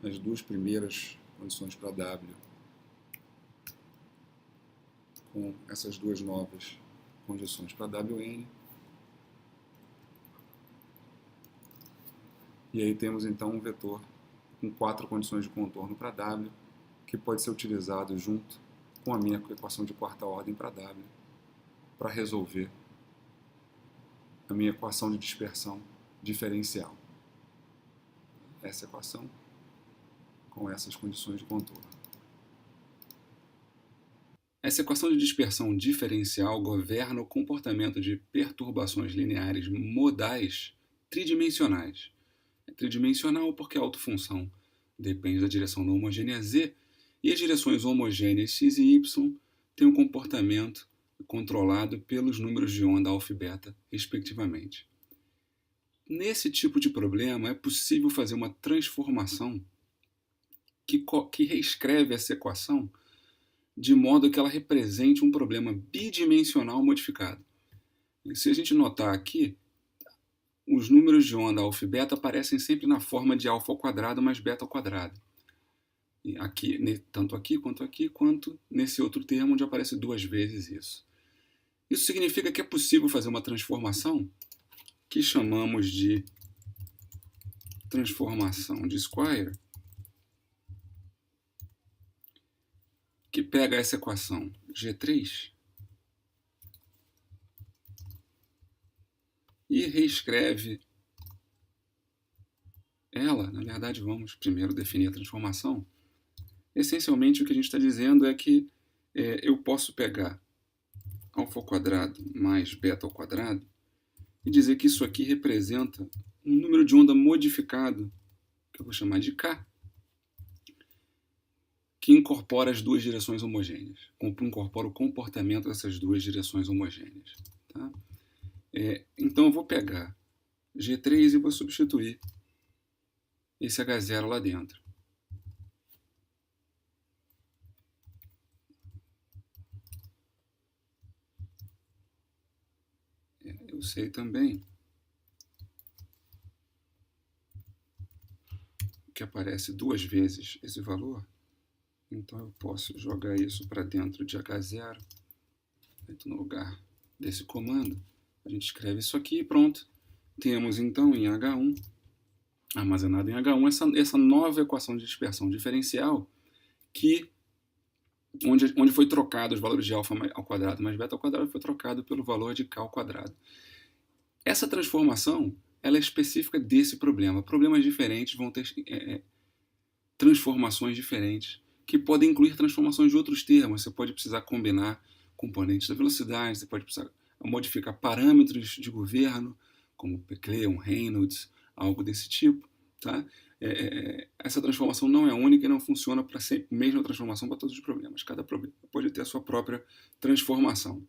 S1: as duas primeiras condições para W com essas duas novas condições para Wn. E aí temos então um vetor com 4 condições de contorno para W, que pode ser utilizado junto com a minha equação de quarta ordem para W, para resolver a minha equação de dispersão diferencial. Essa equação com essas condições de contorno. Essa equação de dispersão diferencial governa o comportamento de perturbações lineares modais tridimensionais. É tridimensional porque a autofunção depende da direção não homogênea Z, e as direções homogêneas x e y têm um comportamento controlado pelos números de onda alfa e beta, respectivamente. Nesse tipo de problema, é possível fazer uma transformação que reescreve essa equação de modo que ela represente um problema bidimensional modificado. E se a gente notar aqui, os números de onda alfa e beta aparecem sempre na forma de alfa ao quadrado mais beta ao quadrado. E aqui, tanto aqui, quanto nesse outro termo onde aparece 2 vezes isso. Isso significa que é possível fazer uma transformação que chamamos de transformação de Square, que pega essa equação G3 e reescreve ela. Na verdade, vamos primeiro definir a transformação. Essencialmente, o que a gente está dizendo é que eu posso pegar alfa ao quadrado mais beta ao quadrado e dizer que isso aqui representa um número de onda modificado, que eu vou chamar de K, que incorpora as duas direções homogêneas, incorpora o comportamento dessas duas direções homogêneas. Tá? Então eu vou pegar G3 e vou substituir esse H0 lá dentro. Eu sei também que aparece duas vezes esse valor, então eu posso jogar isso para dentro de H0, no lugar desse comando. A gente escreve isso aqui e pronto. Temos então em H1, armazenado em H1, essa nova equação de dispersão diferencial que onde foi trocado os valores de alfa ao quadrado mais beta ao quadrado foi trocado pelo valor de k ao quadrado. Essa transformação ela é específica desse problema. Problemas diferentes vão ter transformações diferentes, que podem incluir transformações de outros termos. Você pode precisar combinar componentes da velocidade, você pode precisar modificar parâmetros de governo, como Peclet, Reynolds, algo desse tipo. Tá? Essa transformação não é única e não funciona para sempre, mesma transformação para todos os problemas. Cada problema pode ter a sua própria transformação.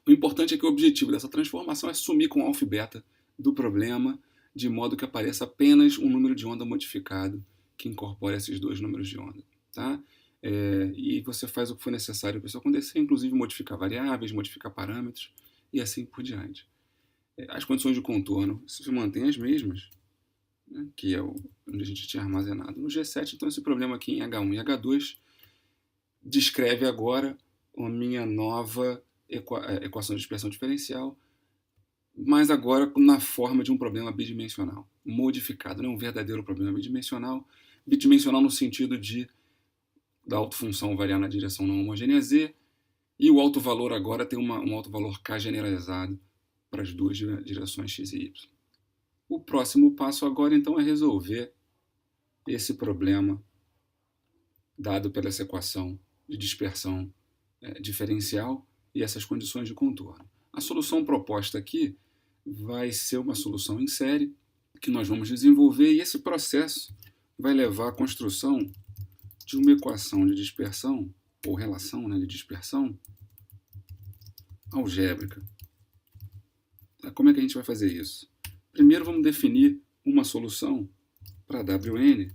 S1: O importante é que o objetivo dessa transformação é sumir com alfa e beta do problema, de modo que apareça apenas um número de onda modificado que incorpore esses dois números de onda. Tá? E você faz o que for necessário para isso acontecer, inclusive modificar variáveis, modificar parâmetros e assim por diante. As condições de contorno se mantêm as mesmas, né, que é onde a gente tinha armazenado no G7. Então esse problema aqui em H1 e H2 descreve agora a minha nova equação de dispersão diferencial, mas agora na forma de um problema bidimensional, modificado, não um verdadeiro problema bidimensional no sentido da autofunção variar na direção não homogênea Z, e o alto valor agora tem um alto valor K generalizado para as duas direções x e y. O próximo passo agora, então, é resolver esse problema dado pela essa equação de dispersão diferencial e essas condições de contorno. A solução proposta aqui vai ser uma solução em série que nós vamos desenvolver, e esse processo vai levar à construção de uma equação de dispersão, ou relação de dispersão, algébrica. Como é que a gente vai fazer isso? Primeiro vamos definir uma solução para Wn,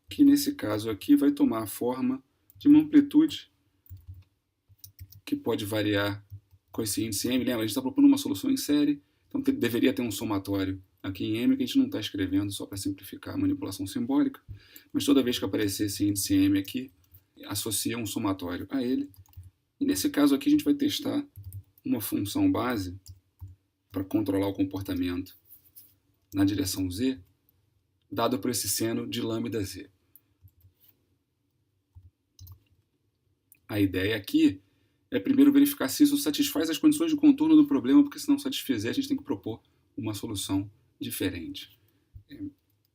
S1: que nesse caso aqui vai tomar a forma de uma amplitude que pode variar com esse índice m. Lembra, a gente está propondo uma solução em série, então deveria ter um somatório aqui em m, que a gente não está escrevendo só para simplificar a manipulação simbólica, mas toda vez que aparecer esse índice m aqui, associa um somatório a ele. E nesse caso aqui a gente vai testar uma função base para controlar o comportamento na direção z, dado por esse seno de lambda z. A ideia aqui é primeiro verificar se isso satisfaz as condições de contorno do problema, porque se não satisfizer, a gente tem que propor uma solução diferente.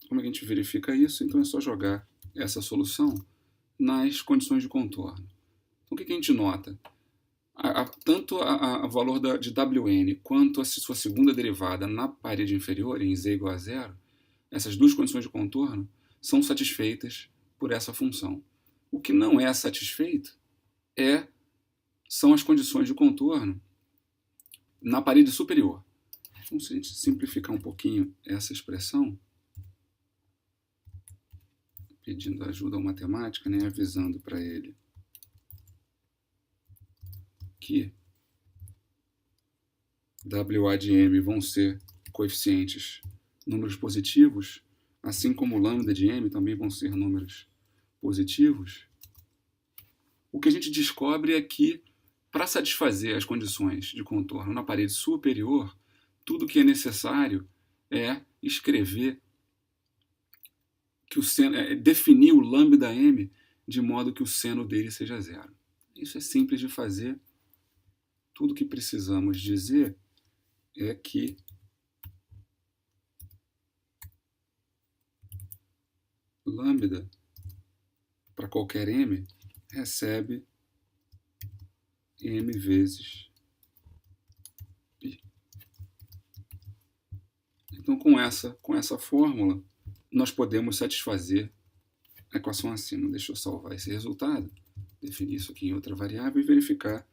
S1: Como é que a gente verifica isso? Então é só jogar essa solução nas condições de contorno. Então o que a gente nota? Tanto o valor de Wn quanto a sua segunda derivada na parede inferior, em z igual a zero, essas duas condições de contorno são satisfeitas por essa função. O que não é satisfeito são as condições de contorno na parede superior. Então, se a gente simplificar um pouquinho essa expressão, pedindo ajuda ao matemática, avisando para ele que WA de M vão ser coeficientes números positivos, assim como lambda de M também vão ser números positivos. O que a gente descobre é que, para satisfazer as condições de contorno na parede superior, tudo que é necessário é escrever que o seno, definir o lambda m de modo que o seno dele seja zero. Isso é simples de fazer. Tudo que precisamos dizer é que lambda para qualquer m, recebe m vezes π. Então, com essa fórmula, nós podemos satisfazer a equação acima. Deixa eu salvar esse resultado, definir isso aqui em outra variável e verificar,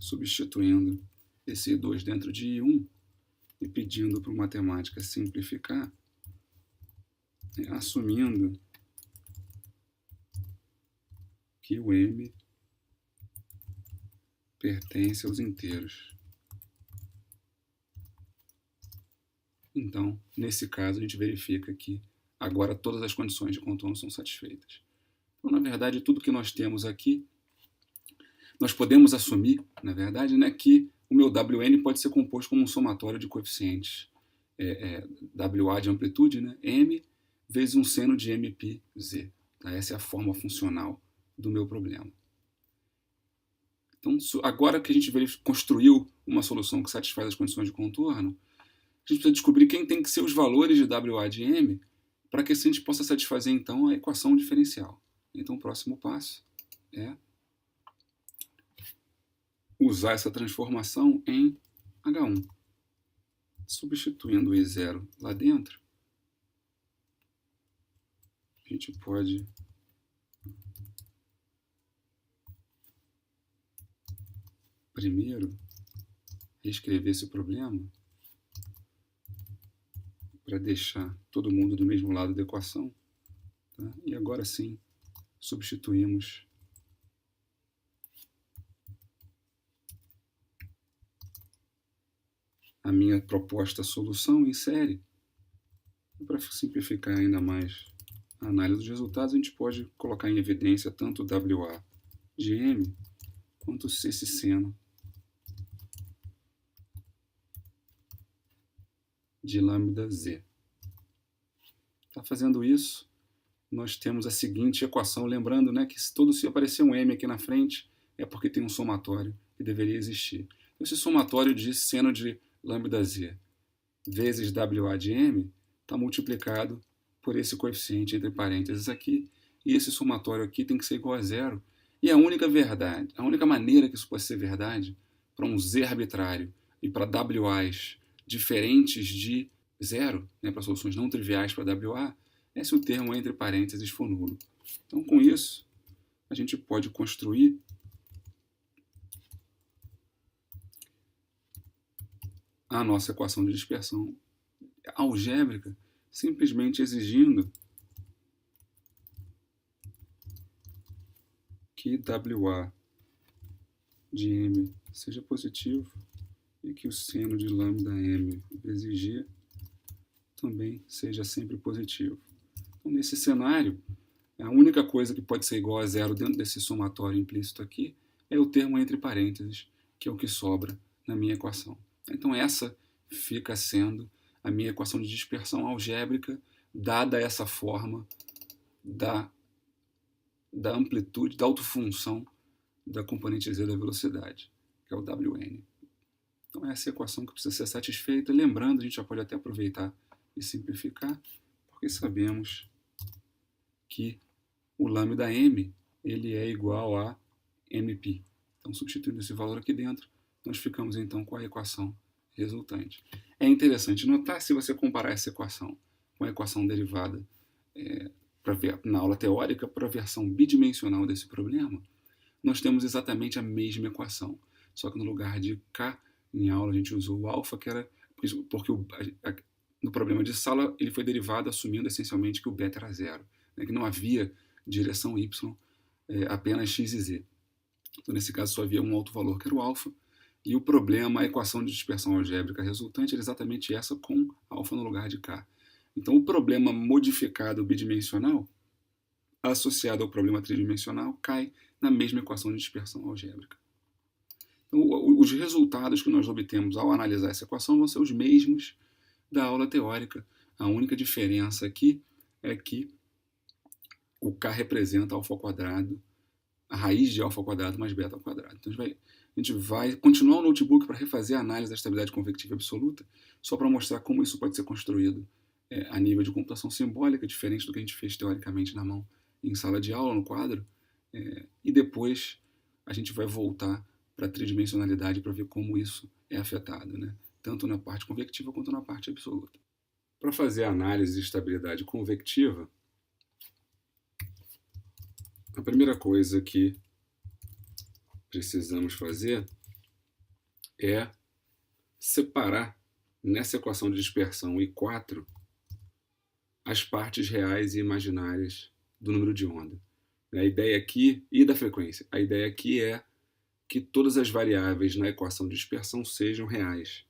S1: substituindo esse I2 dentro de I1 e pedindo para o matemática simplificar, assumindo que o m pertence aos inteiros. Então, nesse caso, a gente verifica que agora todas as condições de contorno são satisfeitas. Então, na verdade, tudo que nós temos aqui, nós podemos assumir, na verdade, né, que o meu Wn pode ser composto como um somatório de coeficientes Wa de amplitude, né, m, vezes um seno de mπz. Tá? Essa é a forma funcional do meu problema. Então, agora que a gente construiu uma solução que satisfaz as condições de contorno, a gente precisa descobrir quem tem que ser os valores de Wa de m para que assim a gente possa satisfazer, então, a equação diferencial. Então, o próximo passo é usar essa transformação em H1. Substituindo o I0 lá dentro, a gente pode primeiro reescrever esse problema para deixar todo mundo do mesmo lado da equação. Tá? E agora sim, substituímos a minha proposta solução em série. Para simplificar ainda mais a análise dos resultados, a gente pode colocar em evidência tanto Wa de m quanto esse seno de lambda z. Tá fazendo isso, nós temos a seguinte equação, lembrando, né, que se aparecer um m aqui na frente, é porque tem um somatório que deveria existir. Esse somatório de seno de lambda z vezes Wa de m está multiplicado por esse coeficiente entre parênteses aqui, e esse somatório aqui tem que ser igual a zero. E a única maneira que isso pode ser verdade, para um z arbitrário e para Wa's diferentes de zero, né, para soluções não triviais para Wa, é se o termo entre parênteses for nulo. Então, com isso, a gente pode construir a nossa equação de dispersão algébrica, simplesmente exigindo que Wa de m seja positivo e que o seno de lambda m vezes g também seja sempre positivo. Então, nesse cenário, a única coisa que pode ser igual a zero dentro desse somatório implícito aqui é o termo entre parênteses, que é o que sobra na minha equação. Então, essa fica sendo a minha equação de dispersão algébrica, dada essa forma da amplitude, da autofunção da componente z da velocidade, que é o Wn. Então, essa é a equação que precisa ser satisfeita. Lembrando, a gente já pode até aproveitar e simplificar, porque sabemos que o lambda m ele é igual a mπ. Então, substituindo esse valor aqui dentro, nós ficamos então com a equação resultante. É interessante notar, se você comparar essa equação com a equação derivada na aula teórica para a versão bidimensional desse problema, nós temos exatamente a mesma equação, só que no lugar de k, em aula a gente usou o alfa, que era porque no problema de sala ele foi derivado assumindo essencialmente que o beta era zero, né, que não havia direção y, apenas x e z. Então, nesse caso só havia um alto valor, que era o alfa, e o problema, a equação de dispersão algébrica resultante era exatamente essa, com alfa no lugar de k. Então, o problema modificado bidimensional, associado ao problema tridimensional, cai na mesma equação de dispersão algébrica. Então, os resultados que nós obtemos ao analisar essa equação vão ser os mesmos da aula teórica. A única diferença aqui é que o k representa alfa ao quadrado, a raiz de alfa ao quadrado mais beta ao quadrado. Então, a gente vai continuar o notebook para refazer a análise da estabilidade convectiva absoluta, só para mostrar como isso pode ser construído a nível de computação simbólica, diferente do que a gente fez teoricamente na mão, em sala de aula, no quadro, e depois a gente vai voltar para a tridimensionalidade para ver como isso é afetado, né? Tanto na parte convectiva quanto na parte absoluta. Para fazer a análise de estabilidade convectiva, a primeira coisa que precisamos fazer é separar nessa equação de dispersão I4 as partes reais e imaginárias do número de onda. A ideia aqui, e da frequência, a ideia aqui é que todas as variáveis na equação de dispersão sejam reais.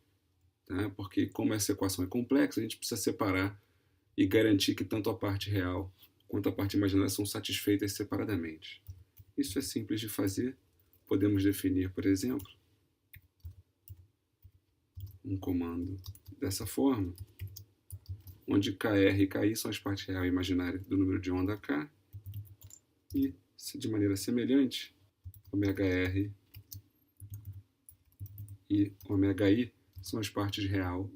S1: Tá? Porque como essa equação é complexa, a gente precisa separar e garantir que tanto a parte real quanto a parte imaginária são satisfeitas separadamente. Isso é simples de fazer. Podemos definir, por exemplo, um comando dessa forma, onde KR e KI são as partes real e imaginária do número de onda K, e, de maneira semelhante, ômega-R e ômega-I são as partes real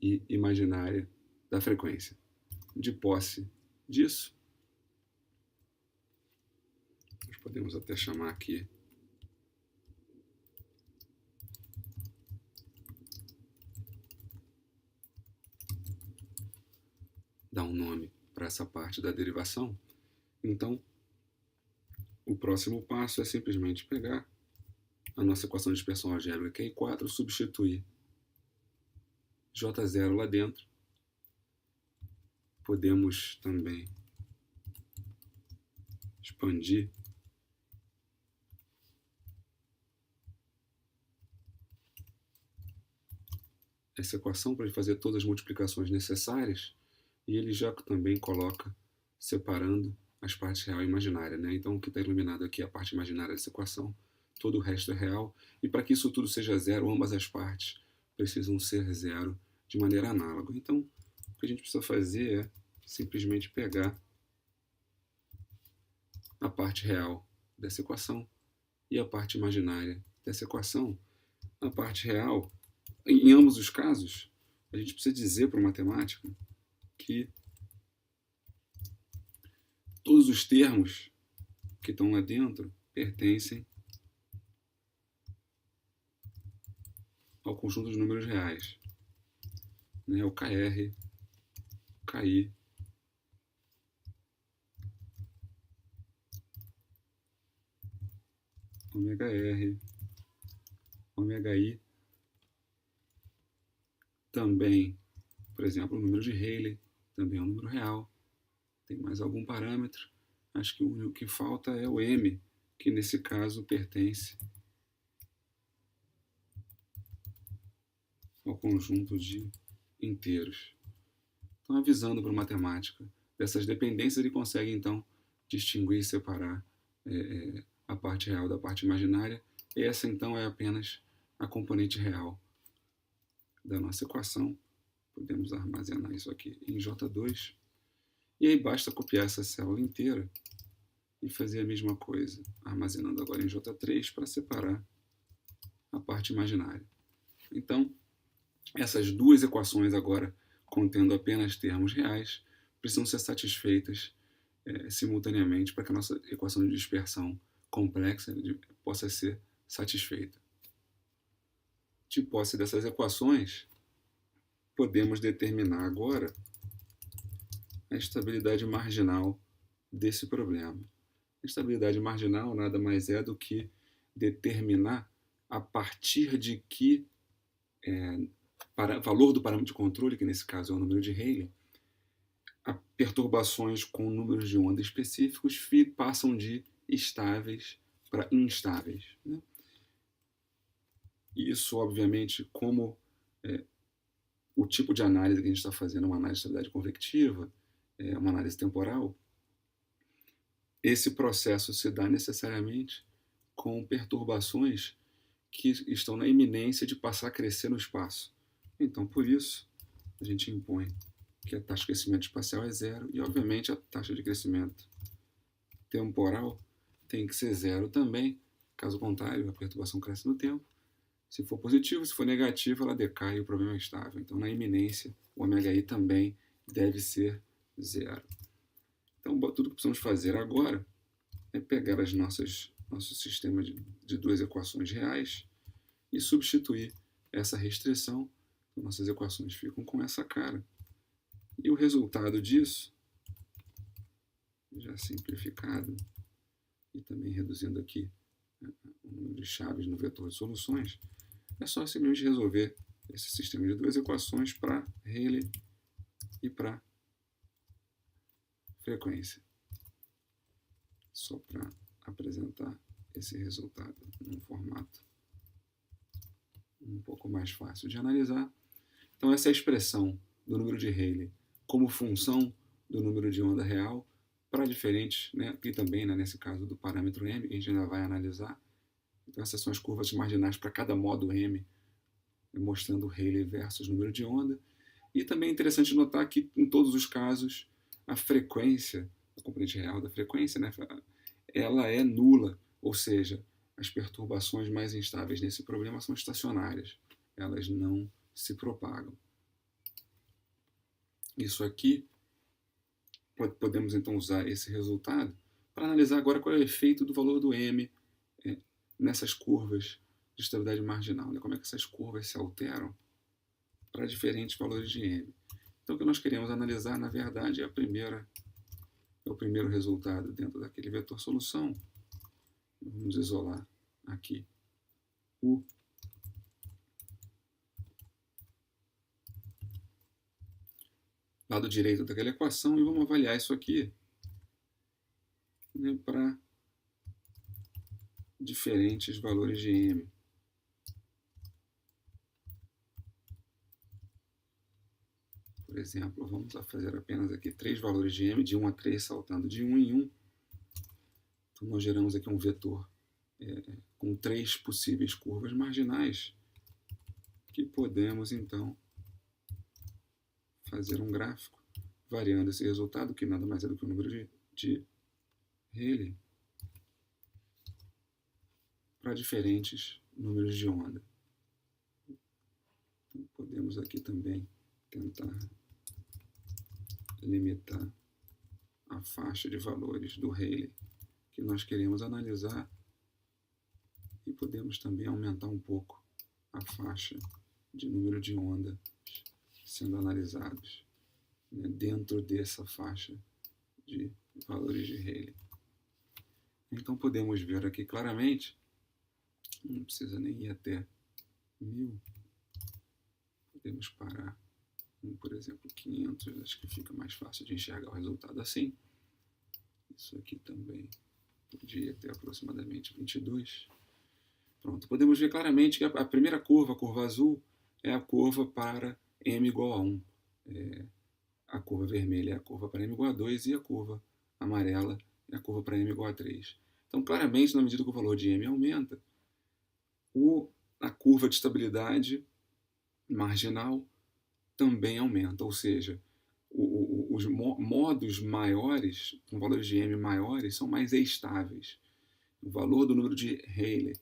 S1: e imaginária da frequência. De posse disso, nós podemos até chamar aqui dar um nome para essa parte da derivação. Então, o próximo passo é simplesmente pegar a nossa equação de dispersão algébrica, que é I4, substituir J0 lá dentro. Podemos também expandir essa equação para fazer todas as multiplicações necessárias, e ele já também coloca separando as partes real e imaginária, né? Então o que está iluminado aqui é a parte imaginária dessa equação, todo o resto é real, e para que isso tudo seja zero, ambas as partes precisam ser zero de maneira análoga. Então o que a gente precisa fazer é simplesmente pegar a parte real dessa equação e a parte imaginária dessa equação. A parte real, em ambos os casos, a gente precisa dizer para o matemático que todos os termos que estão lá dentro pertencem ao conjunto de números reais, né? O KR, KI, ômega-R, ômega-I, também, por exemplo, o número de Rayleigh, também é um número real. Tem mais algum parâmetro? Acho que o que falta é o M, que nesse caso pertence ao conjunto de inteiros. Então, avisando para o matemática dessas dependências, ele consegue, então, distinguir e separar a parte real da parte imaginária. E essa, então, é apenas a componente real da nossa equação. Podemos armazenar isso aqui em J2. E aí basta copiar essa célula inteira e fazer a mesma coisa, armazenando agora em J3 para separar a parte imaginária. Então, essas duas equações agora, contendo apenas termos reais, precisam ser satisfeitas simultaneamente para que a nossa equação de dispersão complexa possa ser satisfeita. De posse dessas equações, podemos determinar agora a estabilidade marginal desse problema. A estabilidade marginal nada mais é do que determinar a partir de que valor do parâmetro de controle, que nesse caso é o número de Rayleigh, perturbações com números de onda específicos passam de estáveis para instáveis, né? Isso, obviamente, como o tipo de análise que a gente está fazendo é uma análise de estabilidade convectiva, uma análise temporal, esse processo se dá necessariamente com perturbações que estão na iminência de passar a crescer no espaço. Então, por isso, a gente impõe que a taxa de crescimento espacial é zero e, obviamente, a taxa de crescimento temporal tem que ser zero também. Caso contrário, a perturbação cresce no tempo. Se for positivo, se for negativo, ela decai e o problema é estável. Então, na iminência, o ômega-I também deve ser zero. Então, tudo que precisamos fazer agora é pegar nosso sistema de duas equações reais e substituir essa restrição. Então, nossas equações ficam com essa cara. E o resultado disso, já simplificado, e também reduzindo aqui o número de chaves no vetor de soluções, é só simplesmente resolver esse sistema de duas equações para Rayleigh e para frequência. Só para apresentar esse resultado num formato um pouco mais fácil de analisar. Então, essa é a expressão do número de Rayleigh como função do número de onda real para diferentes, né, aqui também, né, nesse caso do parâmetro m, que a gente ainda vai analisar. Então, essas são as curvas marginais para cada modo m, mostrando Rayleigh versus número de onda. E também é interessante notar que, em todos os casos, a frequência, a componente real da frequência, né, ela é nula, ou seja, as perturbações mais instáveis nesse problema são estacionárias, elas não se propagam. Isso aqui, podemos então usar esse resultado para analisar agora qual é o efeito do valor do m nessas curvas de estabilidade marginal, né? Como é que essas curvas se alteram para diferentes valores de m. Então, o que nós queremos analisar, na verdade, é o primeiro resultado dentro daquele vetor solução. Vamos isolar aqui o lado direito daquela equação e vamos avaliar isso aqui, né, para diferentes valores de m. Por exemplo, vamos fazer apenas aqui 3 valores de m, de 1 a 3, saltando de 1 em 1. Então, nós geramos aqui um vetor com 3 possíveis curvas marginais que podemos, então, fazer um gráfico variando esse resultado, que nada mais é do que o número de Rayleigh, para diferentes números de onda. Então, podemos aqui também tentar limitar a faixa de valores do Rayleigh que nós queremos analisar e podemos também aumentar um pouco a faixa de número de ondas sendo analisados, né, dentro dessa faixa de valores de Rayleigh. Então podemos ver aqui claramente, não precisa nem ir até 1000, podemos parar em, por exemplo, 500, acho que fica mais fácil de enxergar o resultado assim. Isso aqui também podia ter aproximadamente 22. Pronto, podemos ver claramente que a primeira curva, a curva azul, é a curva para m igual a 1. A curva vermelha é a curva para m igual a 2 e a curva amarela é a curva para m igual a 3. Então, claramente, na medida que o valor de m aumenta, a curva de estabilidade marginal também aumenta, ou seja, os modos maiores, com valores de m maiores, são mais estáveis. O valor do número de Rayleigh,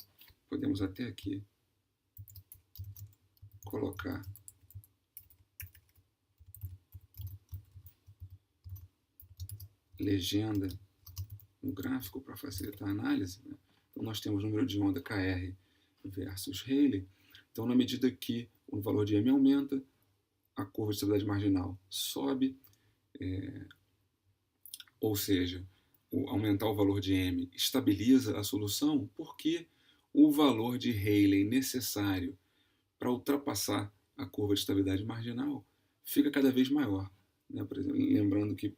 S1: podemos até aqui colocar legenda no gráfico para facilitar a análise, né? Então, nós temos o número de onda Kr versus Rayleigh. Então, na medida que o valor de m aumenta, a curva de estabilidade marginal sobe, ou seja, aumentar o valor de m estabiliza a solução, porque o valor de Rayleigh necessário para ultrapassar a curva de estabilidade marginal fica cada vez maior, né? Por exemplo, lembrando que,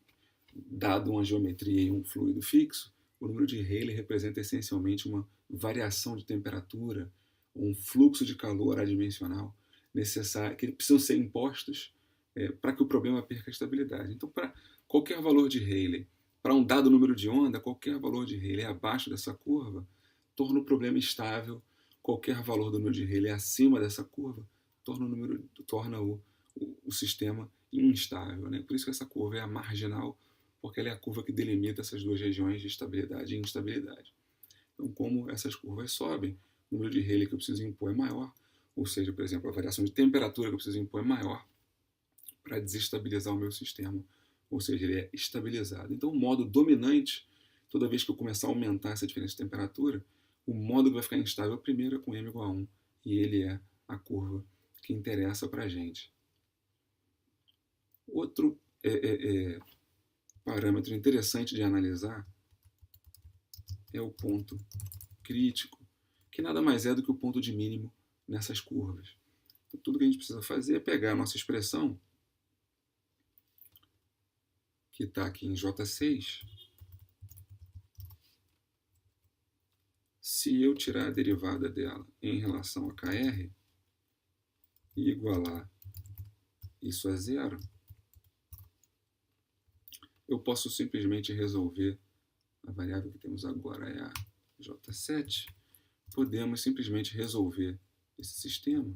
S1: dado uma geometria e um fluido fixo, o número de Rayleigh representa essencialmente uma variação de temperatura, um fluxo de calor adimensional necessário, que precisam ser impostos para que o problema perca a estabilidade. Então, para qualquer valor de Rayleigh, para um dado número de onda, qualquer valor de Rayleigh abaixo dessa curva torna o problema estável. Qualquer valor do número de Rayleigh acima dessa curva torna o sistema instável, né? Por isso que essa curva é a marginal, porque ela é a curva que delimita essas duas regiões de estabilidade e instabilidade. Então, como essas curvas sobem, o número de Rayleigh que eu preciso impor é maior, ou seja, por exemplo, a variação de temperatura que eu preciso impor é maior para desestabilizar o meu sistema
S2: ou seja, ele é estabilizado. Então, o modo dominante, toda vez que eu começar a aumentar essa diferença de temperatura, o modo que vai ficar instável primeiro é com m igual a 1, e ele é a curva que interessa para a gente. Outro parâmetro interessante de analisar é o ponto crítico, que nada mais é do que o ponto de mínimo nessas curvas. Então, tudo que a gente precisa fazer é pegar a nossa expressão, que está aqui em J6. Se eu tirar a derivada dela em relação a KR e igualar isso a zero, eu posso simplesmente resolver a variável que temos agora é a J7. Podemos simplesmente resolver esse sistema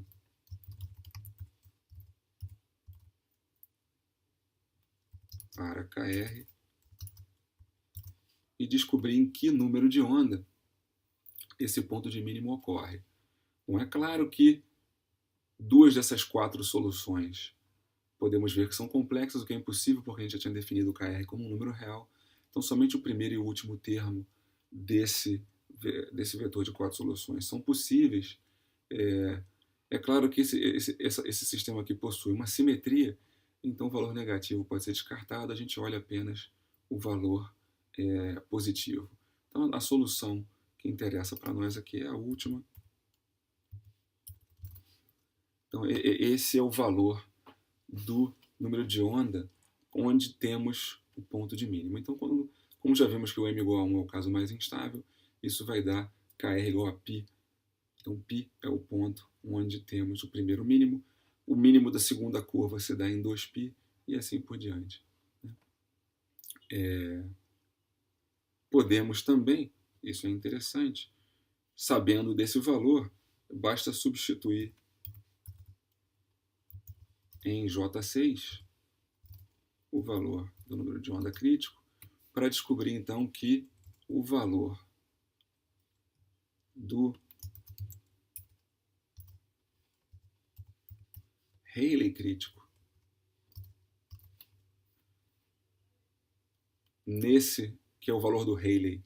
S2: para KR e descobrir em que número de onda esse ponto de mínimo ocorre. Bom, é claro que duas dessas 4 soluções podemos ver que são complexas, o que é impossível porque a gente já tinha definido o KR como um número real. Então, somente o primeiro e o último termo desse vetor de 4 soluções são possíveis. É claro que esse sistema aqui possui uma simetria, então o valor negativo pode ser descartado, a gente olha apenas o valor positivo. Então, a solução que interessa para nós aqui é a última. Então, esse é o valor do número de onda onde temos o ponto de mínimo. Então, como já vimos que o m igual a 1 é o caso mais instável, isso vai dar KR igual a π. Então, π é o ponto onde temos o primeiro mínimo. O mínimo da segunda curva se dá em 2π e assim por diante. Podemos também, isso é interessante, sabendo desse valor, basta substituir em J6 o valor do número de onda crítico para descobrir então que o valor do Rayleigh crítico nesse que é o valor do Rayleigh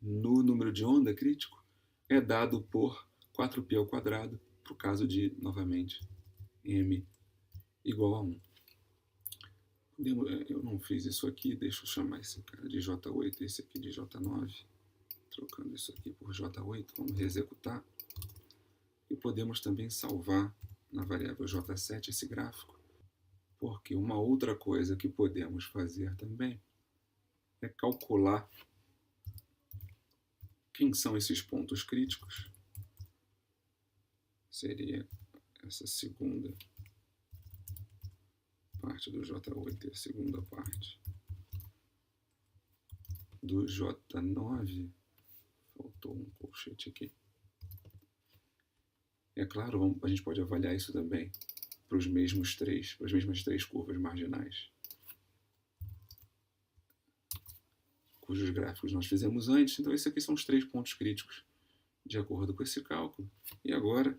S2: no número de onda crítico é dado por 4π ao quadrado para o caso de, novamente, m igual a 1. Eu não fiz isso aqui, deixa eu chamar esse cara de J8 e esse aqui de J9, trocando isso aqui por J8, vamos reexecutar. E podemos também salvar na variável J7 esse gráfico, porque uma outra coisa que podemos fazer também é calcular quem são esses pontos críticos. Seria essa segunda parte do J8 e a segunda parte do J9. Faltou um colchete aqui. É claro, a gente pode avaliar isso também para as mesmas três curvas marginais, cujos gráficos nós fizemos antes. Então, esses aqui são os 3 pontos críticos de acordo com esse cálculo. E agora,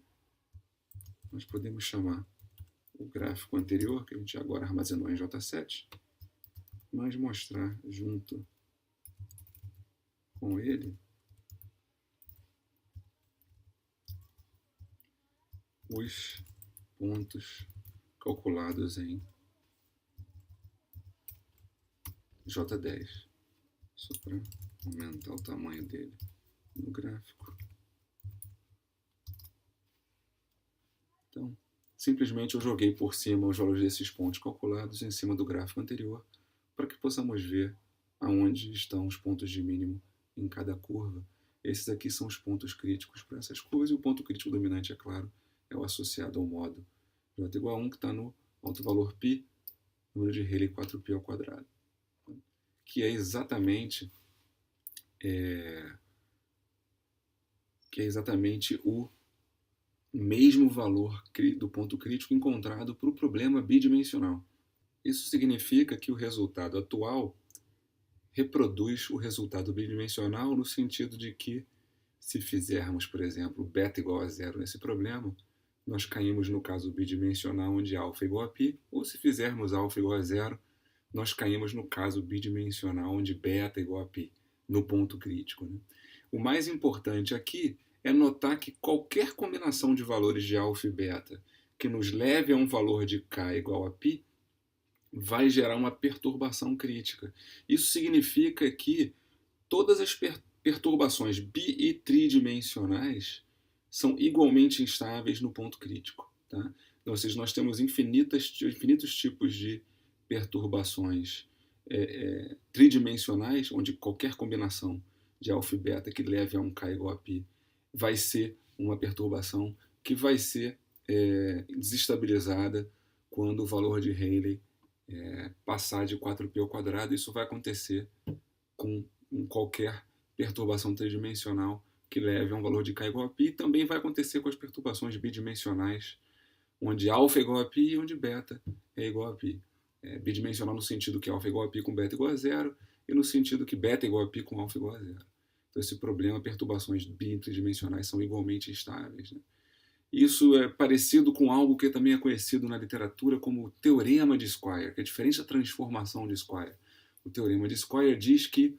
S2: nós podemos chamar o gráfico anterior, que a gente agora armazenou em J7, mas mostrar junto com ele os pontos calculados em J10, só para aumentar o tamanho dele no gráfico. Então, simplesmente eu joguei por cima os valores desses pontos calculados em cima do gráfico anterior para que possamos ver aonde estão os pontos de mínimo em cada curva. Esses aqui são os pontos críticos para essas curvas e o ponto crítico dominante, é claro, é o associado ao modo J igual a 1, que está no alto valor π, número de Rayleigh 4π ao quadrado, que é exatamente o mesmo valor do ponto crítico encontrado para o problema bidimensional. Isso significa que o resultado atual reproduz o resultado bidimensional no sentido de que, se fizermos, por exemplo, beta igual a zero nesse problema, nós caímos no caso bidimensional onde alfa é igual a π, ou se fizermos alfa igual a zero, nós caímos no caso bidimensional, onde beta é igual a π, no ponto crítico, né? O mais importante aqui é notar que qualquer combinação de valores de alfa e beta que nos leve a um valor de k igual a π vai gerar uma perturbação crítica. Isso significa que todas as perturbações bi e tridimensionais são igualmente instáveis no ponto crítico. Tá? Ou seja, nós temos infinitos tipos de perturbações tridimensionais, onde qualquer combinação de alfa e beta que leve a um k igual a π vai ser uma perturbação que vai ser desestabilizada quando o valor de Rayleigh passar de 4π ao quadrado. Isso vai acontecer com qualquer perturbação tridimensional que leve a um valor de k igual a π. Também vai acontecer com as perturbações bidimensionais, onde alfa é igual a π e onde beta é igual a π. Bidimensional no sentido que alfa é igual a π com beta igual a zero, e no sentido que beta é igual a π com alfa igual a zero. Então, esse problema, perturbações bitridimensionais são igualmente instáveis, né? Isso é parecido com algo que também é conhecido na literatura como o teorema de Squire, que é diferente da transformação de Squire. O teorema de Squire diz que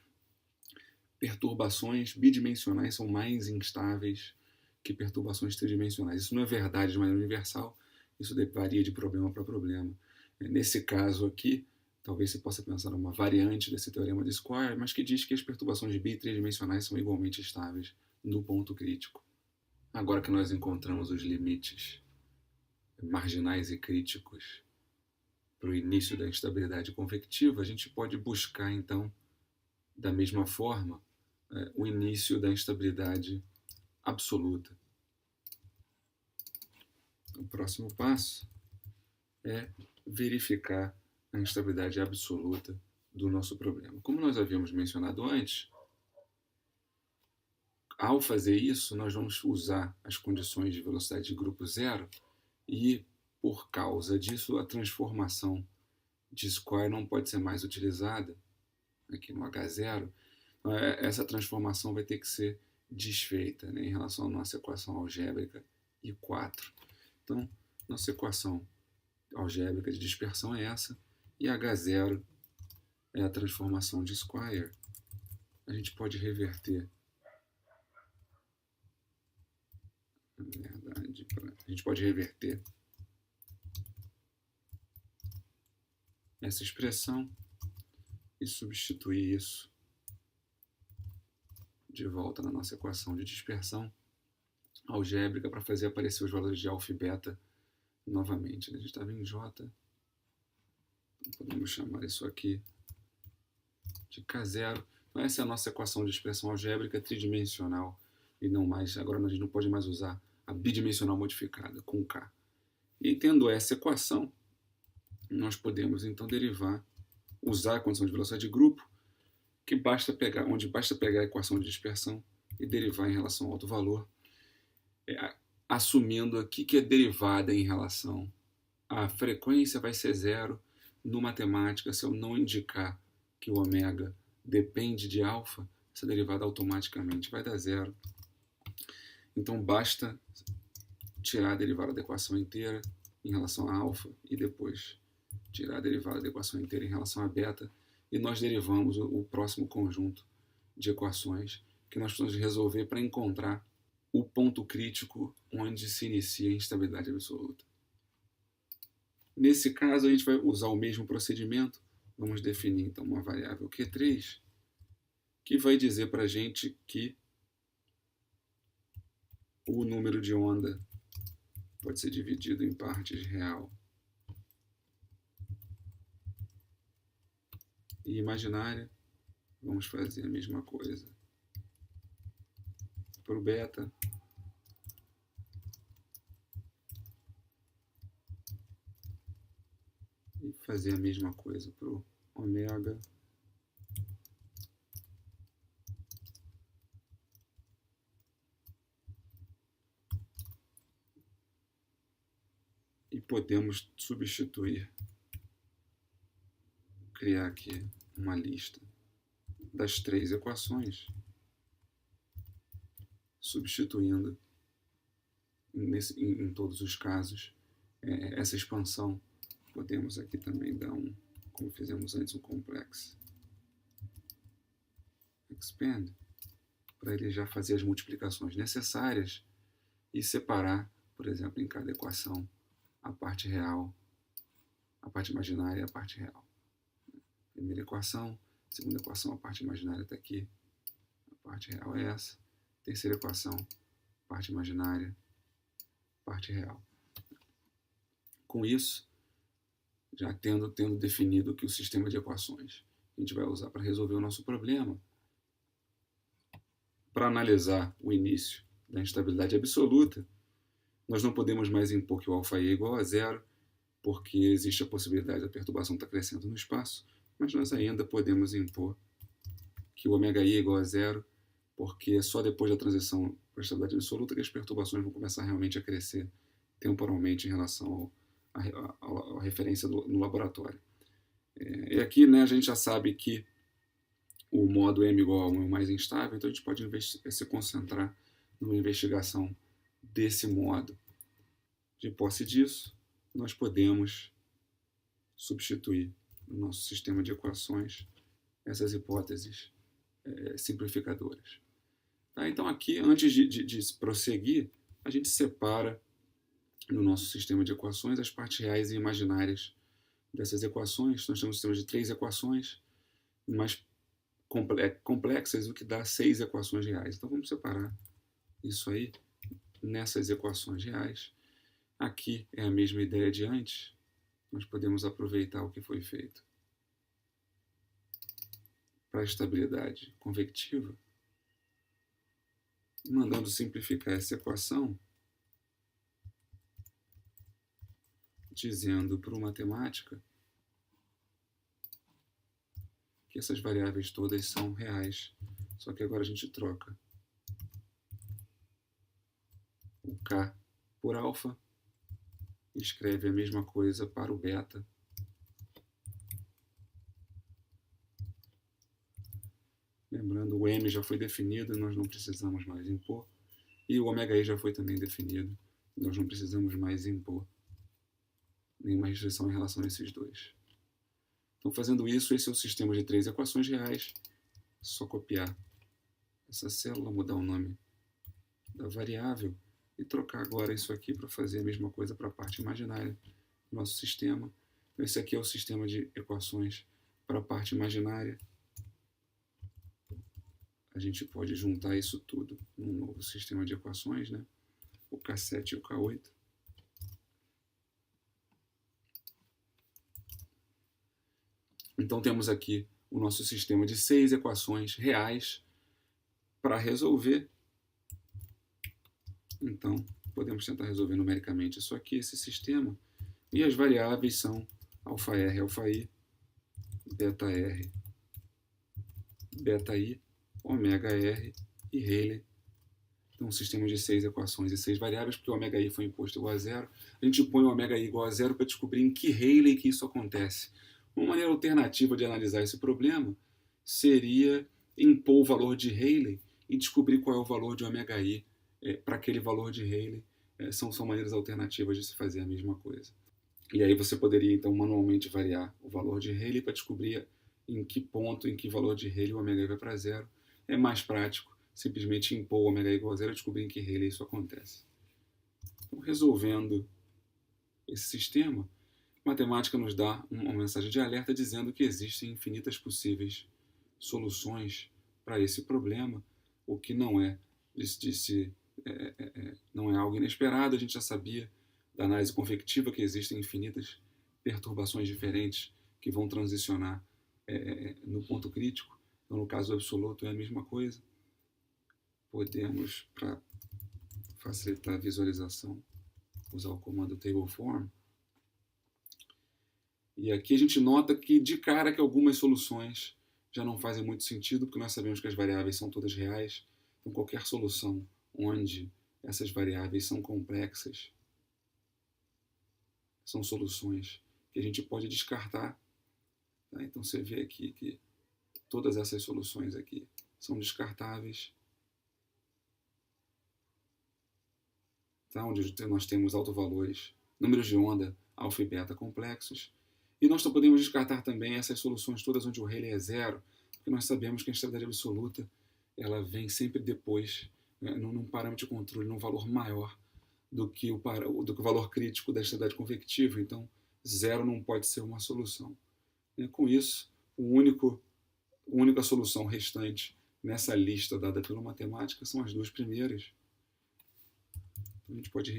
S2: perturbações bidimensionais são mais instáveis que perturbações tridimensionais. Isso não é verdade de maneira universal, isso varia de problema para problema. Nesse caso aqui, talvez você possa pensar numa variante desse teorema de Squire, mas que diz que as perturbações bitridimensionais são igualmente estáveis no ponto crítico. Agora que nós encontramos os limites marginais e críticos para o início da instabilidade convectiva, a gente pode buscar, então, da mesma forma, o início da instabilidade absoluta. O próximo passo é verificar a instabilidade absoluta do nosso problema. Como nós havíamos mencionado antes, ao fazer isso, nós vamos usar as condições de velocidade de grupo zero e, por causa disso, a transformação de Squire não pode ser mais utilizada aqui no H0. Essa transformação vai ter que ser desfeita, né, em relação à nossa equação algébrica I4. Então, nossa equação algébrica de dispersão é essa, e H0 é a transformação de Squire. A gente pode reverter essa expressão e substituir isso de volta na nossa equação de dispersão algébrica para fazer aparecer os valores de alfa e beta novamente. A gente estava em J, então podemos chamar isso aqui de K0. Então, essa é a nossa equação de expressão algébrica tridimensional e não mais. Agora a gente não pode mais usar a bidimensional modificada com K. E tendo essa equação, nós podemos então usar a condição de velocidade de grupo, onde basta pegar a equação de dispersão e derivar em relação ao alto valor, assumindo aqui que é derivada em relação à frequência vai ser zero. No matemática, se eu não indicar que o ômega depende de alfa, essa derivada automaticamente vai dar zero. Então basta tirar a derivada da equação inteira em relação a alfa e depois tirar a derivada da equação inteira em relação a beta, e nós derivamos o próximo conjunto de equações que nós precisamos resolver para encontrar o ponto crítico onde se inicia a instabilidade absoluta. Nesse caso, a gente vai usar o mesmo procedimento. Vamos definir então uma variável Q3 que vai dizer para a gente que o número de onda pode ser dividido em partes real e imaginária. Vamos fazer a mesma coisa para o beta. E fazer a mesma coisa para o ômega. E podemos substituir, criar aqui uma lista das três equações, substituindo em todos os casos essa expansão. Podemos aqui também dar um como fizemos antes, um complex expand, para ele já fazer as multiplicações necessárias e separar, por exemplo, em cada equação, a parte real, a parte imaginária e a parte real. Primeira equação, segunda equação, a parte imaginária está aqui, a parte real é essa. Terceira equação, parte imaginária, parte real. Com isso, já tendo definido que o sistema de equações a gente vai usar para resolver o nosso problema, para analisar o início da instabilidade absoluta, nós não podemos mais impor que o alfa i é igual a zero, porque existe a possibilidade da perturbação estar crescendo no espaço, mas nós ainda podemos impor que o ômega i é igual a zero, porque é só depois da transição para a estabilidade absoluta que as perturbações vão começar realmente a crescer temporalmente em relação à referência no laboratório. E aqui, né, a gente já sabe que o modo m igual a 1 é o mais instável, então a gente pode se concentrar numa investigação desse modo. De posse disso, nós podemos substituir no nosso sistema de equações essas hipóteses simplificadoras. Tá? Então aqui, antes de prosseguir, a gente separa no nosso sistema de equações as partes reais e imaginárias dessas equações. Nós temos um sistema de 3 equações, mais complexas, o que dá 6 equações reais. Então vamos separar isso aí nessas equações reais. Aqui é a mesma ideia de antes. Nós podemos aproveitar o que foi feito para a estabilidade convectiva, mandando simplificar essa equação, dizendo para o matemática que essas variáveis todas são reais, só que agora a gente troca o K por alfa e escreve a mesma coisa para o beta. Lembrando, o M já foi definido, nós não precisamos mais impor. E o ômega i já foi também definido, nós não precisamos mais impor nenhuma restrição em relação a esses dois. Então, fazendo isso, esse é o sistema de 3 equações reais. É só copiar essa célula, mudar o nome da variável e trocar agora isso aqui para fazer a mesma coisa para a parte imaginária do nosso sistema. Então, esse aqui é o sistema de equações para a parte imaginária. A gente pode juntar isso tudo num novo sistema de equações, né? O K7 e o K8. Então temos aqui o nosso sistema de 6 equações reais para resolver. Então podemos tentar resolver numericamente isso aqui, esse sistema. E as variáveis são alfa R, alfa I, beta R, beta I, ômega R e Rayleigh. Então, um sistema de 6 equações e 6 variáveis, porque o ômega I foi imposto igual a zero. A gente põe o ômega I igual a zero para descobrir em que Rayleigh que isso acontece. Uma maneira alternativa de analisar esse problema seria impor o valor de Rayleigh e descobrir qual é o valor de ômega I para aquele valor de Rayleigh. São maneiras alternativas de se fazer a mesma coisa. E aí você poderia, então, manualmente variar o valor de Rayleigh para descobrir em que ponto, em que valor de Rayleigh o ômega I vai para zero. É mais prático simplesmente impor o ômega I igual a zero e descobrir em que Rayleigh isso acontece. Então, resolvendo esse sistema, a matemática nos dá uma mensagem de alerta dizendo que existem infinitas possíveis soluções para esse problema, o que não é não é algo inesperado. A gente já sabia da análise convectiva que existem infinitas perturbações diferentes que vão transicionar no ponto crítico. Então, no caso absoluto é a mesma coisa. Podemos, para facilitar a visualização, usar o comando tableform. E aqui a gente nota que de cara que algumas soluções já não fazem muito sentido, porque nós sabemos que as variáveis são todas reais. Então qualquer solução onde essas variáveis são complexas são soluções que a gente pode descartar. Tá? Então você vê aqui que todas essas soluções aqui são descartáveis. Tá? Onde nós temos autovalores, números de onda alfa e beta complexos. E nós só podemos descartar também essas soluções todas onde o Rayleigh é zero, porque nós sabemos que a instabilidade absoluta ela vem sempre depois, né, num parâmetro de controle, num valor maior do que o valor crítico da instabilidade convectiva. Então, zero não pode ser uma solução. Com isso, a única solução restante nessa lista dada pela matemática são as duas primeiras. Então, a gente pode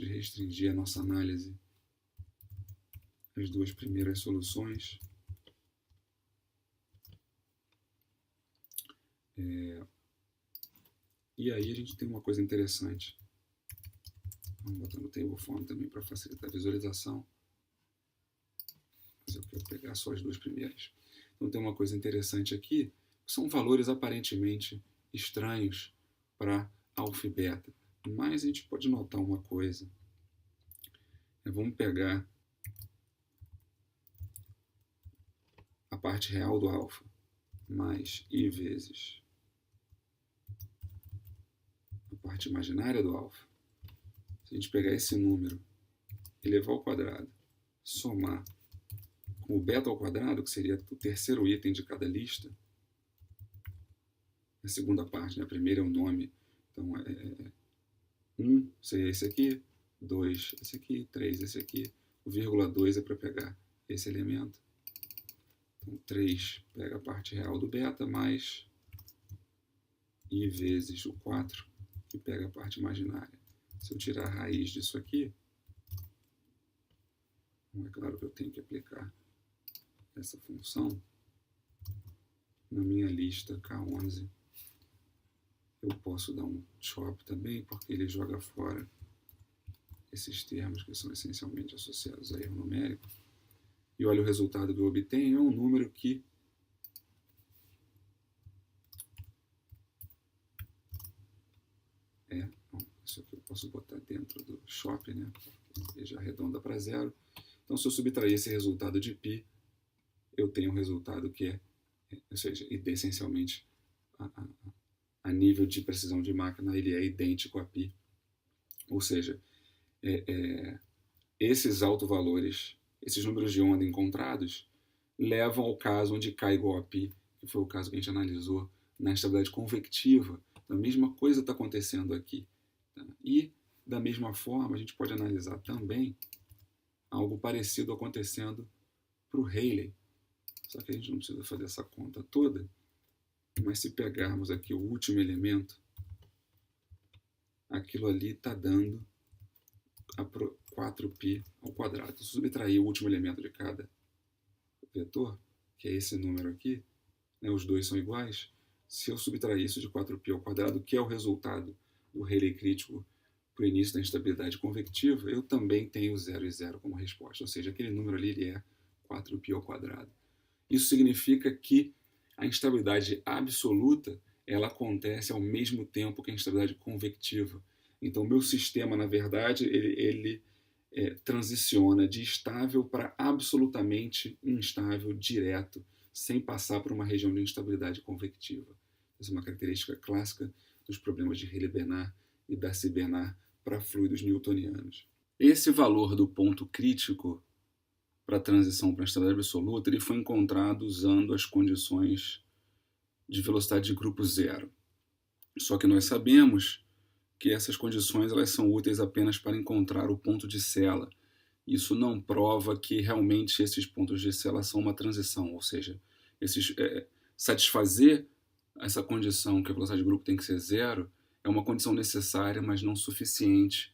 S2: restringir a nossa análise às duas primeiras soluções. E aí a gente tem uma coisa interessante. Vamos botar no table form também para facilitar a visualização. Mas eu quero pegar só as duas primeiras. Então tem uma coisa interessante aqui, que são valores aparentemente estranhos para alfa e beta. Mas a gente pode notar uma coisa. Vamos pegar a parte real do alfa mais i vezes a parte imaginária do alfa. Se a gente pegar esse número, elevar ao quadrado, somar com o beta ao quadrado, que seria o terceiro item de cada lista, a segunda parte, né? A primeira é o nome, então 1 seria esse aqui, 2 esse aqui, 3 esse aqui, o vírgula 2 é para pegar esse elemento. Então 3 pega a parte real do beta, mais i vezes o 4, que pega a parte imaginária. Se eu tirar a raiz disso aqui, é claro que eu tenho que aplicar essa função na minha lista K11. Eu posso dar um chop também, porque ele joga fora esses termos que são essencialmente associados a erro numérico. E olha o resultado que eu obtenho, é um número que isso aqui eu posso botar dentro do chop, né? Ele já arredonda para zero. Então, se eu subtrair esse resultado de π, eu tenho um resultado que ou seja, essencialmente, a nível de precisão de máquina, ele é idêntico a π. Ou seja, esses autovalores, esses números de onda encontrados, levam ao caso onde K igual a π, que foi o caso que a gente analisou na instabilidade convectiva. A mesma coisa está acontecendo aqui. Tá? E, da mesma forma, a gente pode analisar também algo parecido acontecendo para o Rayleigh. Só que a gente não precisa fazer essa conta toda, mas se pegarmos aqui o último elemento, aquilo ali está dando a 4π ao quadrado. Se eu subtrair o último elemento de cada vetor, que é esse número aqui, né, os dois são iguais, se eu subtrair isso de 4π ao quadrado, que é o resultado do Rayleigh crítico para o início da instabilidade convectiva, eu também tenho 0 e 0 como resposta. Ou seja, aquele número ali ele é 4π ao quadrado. Isso significa que a instabilidade absoluta ela acontece ao mesmo tempo que a instabilidade convectiva. Então, o meu sistema, na verdade, ele transiciona de estável para absolutamente instável direto, sem passar por uma região de instabilidade convectiva. Essa é uma característica clássica dos problemas de Rayleigh-Bernard e Darcy-Bernard para fluidos newtonianos. Esse valor do ponto crítico para a transição para a instabilidade absoluta ele foi encontrado usando as condições de velocidade de grupo zero. Só que nós sabemos que essas condições elas são úteis apenas para encontrar o ponto de Sela. Isso não prova que realmente esses pontos de Sela são uma transição, ou seja, satisfazer essa condição que a velocidade de grupo tem que ser zero é uma condição necessária, mas não suficiente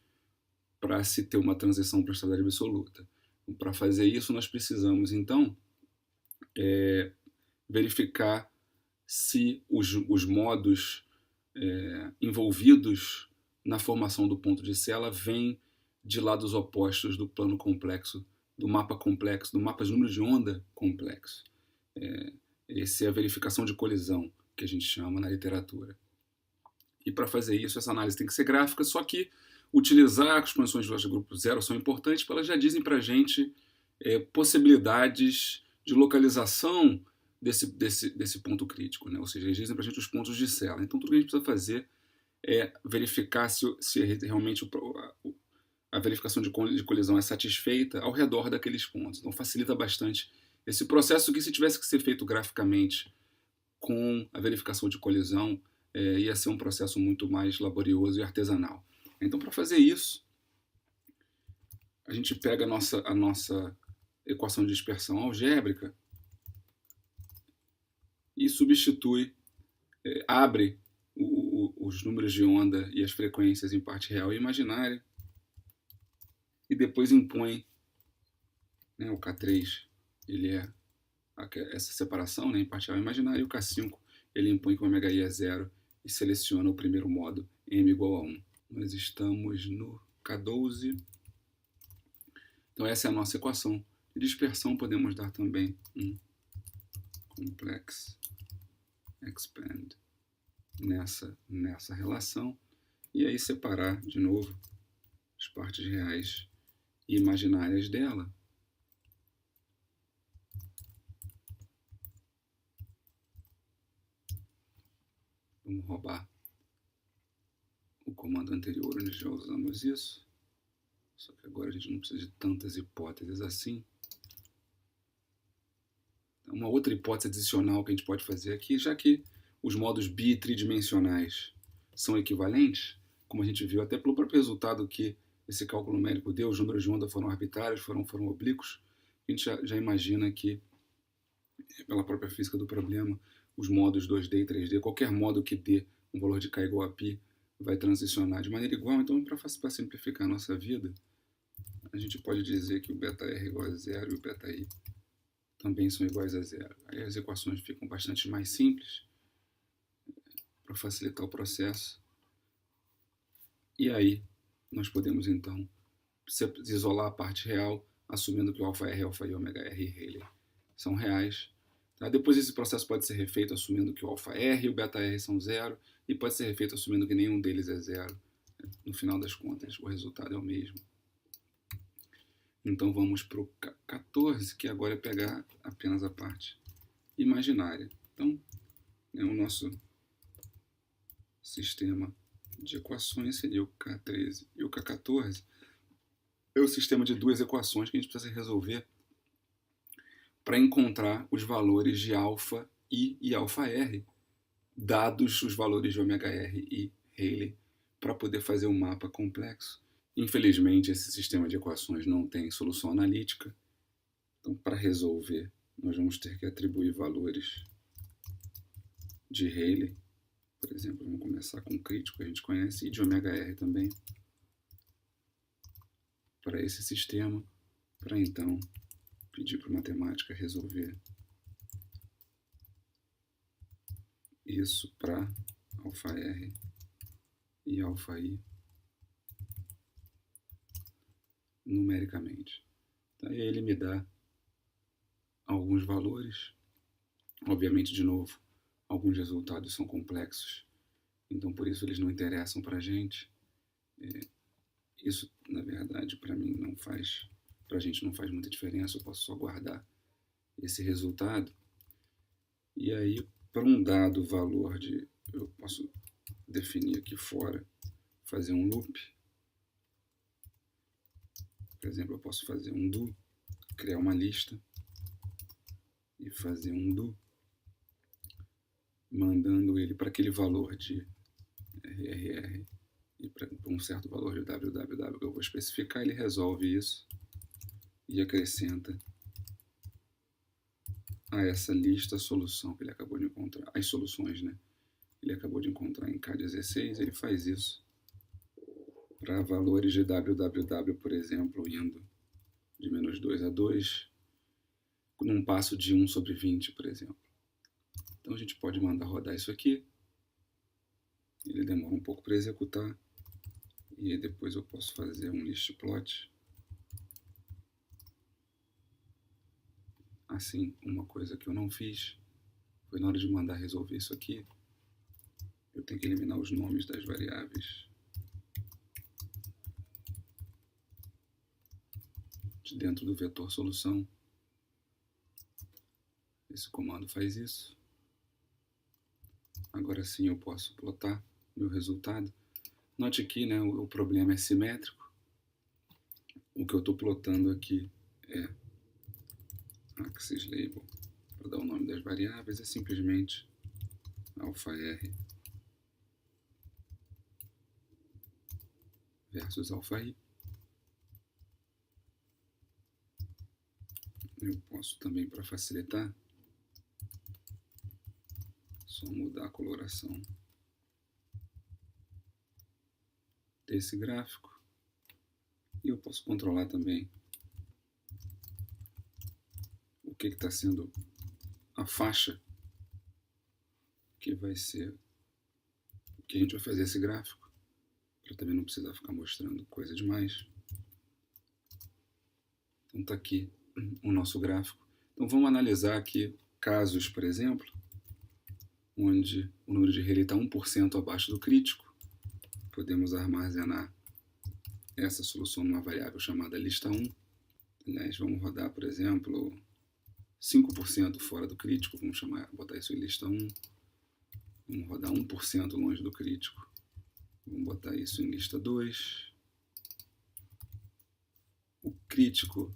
S2: para se ter uma transição para a estabilidade absoluta. Para fazer isso, nós precisamos, então, verificar se os modos envolvidos na formação do ponto de Sela vêm de lados opostos do plano complexo, do mapa de número de onda complexo. Essa é a verificação de colisão, que a gente chama na literatura. E para fazer isso, essa análise tem que ser gráfica, só que utilizar as condições de velocidade de grupo zero são importantes, porque elas já dizem para a gente possibilidades de localização desse ponto crítico, né? Ou seja, eles dizem para a gente os pontos de Sela. Então, tudo que a gente precisa fazer é verificar se realmente a verificação de colisão é satisfeita ao redor daqueles pontos. Então facilita bastante esse processo que, se tivesse que ser feito graficamente com a verificação de colisão, ia ser um processo muito mais laborioso e artesanal. Então, para fazer isso, a gente pega a nossa equação de dispersão algébrica e substitui, abre os números de onda e as frequências em parte real e imaginária, e depois impõe, né, o K3, ele é essa separação, né, em parte real e imaginária, e o K5 ele impõe que o ωi é zero e seleciona o primeiro modo, m igual a 1. Nós estamos no K12. Então essa é a nossa equação de dispersão. Podemos dar também um complex expand nessa relação, e aí separar de novo as partes reais e imaginárias dela. Vamos roubar o comando anterior, onde já usamos isso, só que agora a gente não precisa de tantas hipóteses assim. Uma outra hipótese adicional que a gente pode fazer aqui, já que os modos bi e tridimensionais são equivalentes, como a gente viu até pelo próprio resultado que esse cálculo numérico deu, os números de onda foram arbitrários, foram oblíquos, a gente já imagina que, pela própria física do problema, os modos 2D e 3D, qualquer modo que dê um valor de k igual a π, vai transicionar de maneira igual. Então, para simplificar a nossa vida, a gente pode dizer que o beta r é igual a zero e o beta i também são iguais a zero. Aí as equações ficam bastante mais simples, para facilitar o processo. E aí nós podemos então isolar a parte real, assumindo que o αr, αi, ωr e Rayleigh são reais. Tá? Depois esse processo pode ser refeito assumindo que o αr e o beta-r são zero, e pode ser refeito assumindo que nenhum deles é zero. No final das contas, o resultado é o mesmo. Então vamos para o 14, que agora é pegar apenas a parte imaginária. Então, o nosso sistema de equações seria o K13 e o K14. É o sistema de duas equações que a gente precisa resolver para encontrar os valores de alfa I e alfa R, dados os valores de ωr e Rayleigh, para poder fazer um mapa complexo. Infelizmente, esse sistema de equações não tem solução analítica. Então, para resolver, nós vamos ter que atribuir valores de Rayleigh. Por exemplo, vamos começar com o crítico, que a gente conhece, e de ωr também, para esse sistema, para então pedir para a matemática resolver isso para alfa R e alfa I numericamente. Então, aí ele me dá alguns valores. Obviamente, de novo, alguns resultados são complexos, então por isso eles não interessam para a gente. Isso, na verdade, para mim não faz, para a gente não faz muita diferença. Eu posso só guardar esse resultado. E aí, para um dado valor eu posso definir aqui fora, fazer um loop. Por exemplo, eu posso fazer um do, criar uma lista e fazer um do, mandando ele para aquele valor de RRR e para um certo valor de www que eu vou especificar. Ele resolve isso e acrescenta a essa lista a solução que ele acabou de encontrar, as soluções, né? Ele acabou de encontrar em K16, ele faz isso para valores de www, por exemplo, indo de -2 a 2, num passo de 1 sobre 20, por exemplo. Então a gente pode mandar rodar isso aqui. Ele demora um pouco para executar. E aí depois eu posso fazer um list plot. Assim, uma coisa que eu não fiz foi, na hora de mandar resolver isso aqui, eu tenho que eliminar os nomes das variáveis de dentro do vetor solução. Esse comando faz isso. Agora sim eu posso plotar meu resultado. Note que, né, o problema é simétrico. o que eu estou plotando aqui é axis label, para dar o nome das variáveis, é simplesmente alfa R versus alfa I. Eu posso também, para facilitar, só mudar a coloração desse gráfico. E eu posso controlar também o que está sendo a faixa que vai ser o que a gente vai fazer esse gráfico, para também não precisar ficar mostrando coisa demais. Então está aqui o nosso gráfico. Então vamos analisar aqui casos, por exemplo, onde o número de Rayleigh está 1% abaixo do crítico. Podemos armazenar essa solução numa variável chamada lista 1. Aliás, vamos rodar, por exemplo, 5% fora do crítico, vamos botar isso em lista 1. Vamos rodar 1% longe do crítico, vamos botar isso em lista 2. O crítico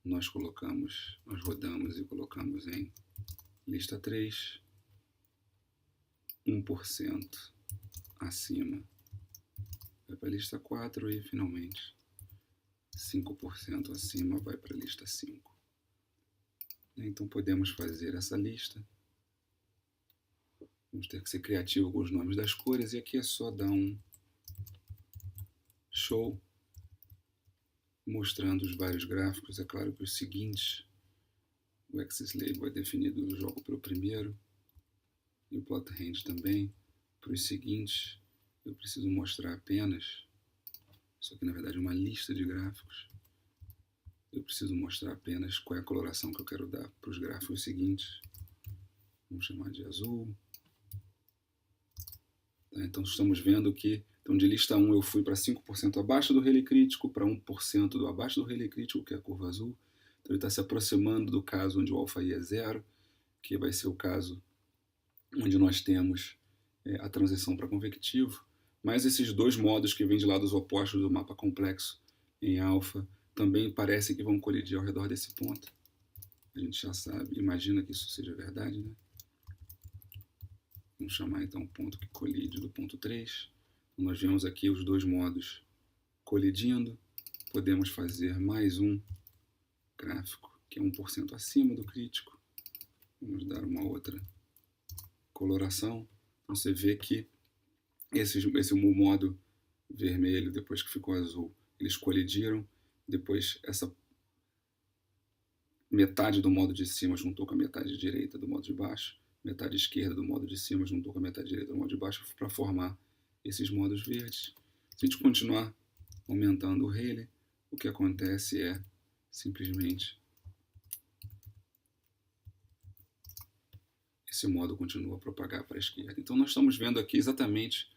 S2: nós rodamos e colocamos em lista 3. 1% acima vai para a lista 4 e, finalmente, 5% acima vai para a lista 5. Então, podemos fazer essa lista. Vamos ter que ser criativo com os nomes das cores, e aqui é só dar um show mostrando os vários gráficos. É claro que os seguintes, o axis label é definido, eu jogo para o primeiro, e o plot range também. Para os seguintes, eu preciso mostrar apenas, isso aqui na verdade é uma lista de gráficos, eu preciso mostrar apenas qual é a coloração que eu quero dar para os gráficos seguintes. Vamos chamar de azul. Tá, então estamos vendo que então, de lista 1 eu fui para 5% abaixo do Rayleigh crítico, para 1% do abaixo do Rayleigh crítico, que é a curva azul. Então ele está se aproximando do caso onde o alfa I é 0, que vai ser o caso onde nós temos a transição para convectivo. Mas esses dois modos que vêm de lados opostos do mapa complexo em alfa também parecem que vão colidir ao redor desse ponto. A gente já sabe, imagina que isso seja verdade, né? Vamos chamar então o ponto que colide do ponto 3. Nós vemos aqui os dois modos colidindo. Podemos fazer mais um gráfico que é 1% acima do crítico. Vamos dar uma outra coloração. Então você vê que esse modo vermelho, depois que ficou azul, eles colidiram. Depois essa metade do modo de cima juntou com a metade direita do modo de baixo. Metade esquerda do modo de cima juntou com a metade direita do modo de baixo para formar esses modos verdes. Se a gente continuar aumentando o Rayleigh, o que acontece é simplesmente esse modo continua a propagar para a esquerda. Então nós estamos vendo aqui exatamente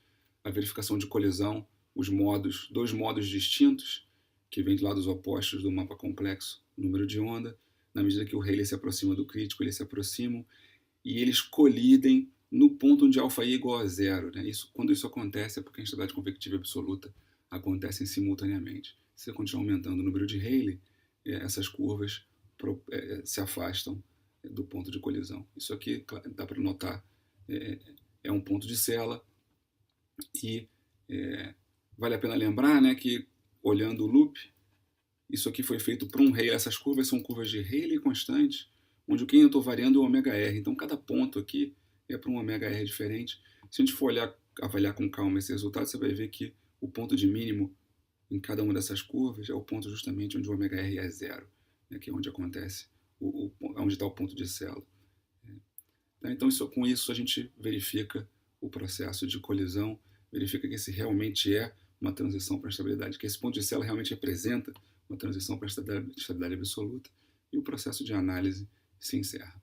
S2: a verificação de colisão, dois modos distintos que vêm de lados opostos do mapa complexo, número de onda. Na medida que o Rayleigh se aproxima do crítico, eles se aproximam e eles colidem no ponto onde alfa I é igual a 0. Né? Quando isso acontece é porque a instabilidade convectiva absoluta acontecem simultaneamente. Se você continuar aumentando o número de Rayleigh, essas curvas se afastam do ponto de colisão. Isso aqui dá para notar, é um ponto de Sela, e vale a pena lembrar, né, que olhando o loop, isso aqui foi feito para um Rayleigh. Essas curvas são curvas de Rayleigh constantes, onde o que eu estou variando é o ômega-r. Então cada ponto aqui é para um ômega-r diferente. Se a gente for avaliar com calma esse resultado, você vai ver que o ponto de mínimo em cada uma dessas curvas é o ponto justamente onde o ômega-r é 0, né, que é onde acontece, onde está o ponto de Sela. Então com isso a gente verifica o processo de colisão, verifica que esse realmente é uma transição para a estabilidade, que esse ponto de Sela realmente representa uma transição para a estabilidade absoluta, e o processo de análise se encerra.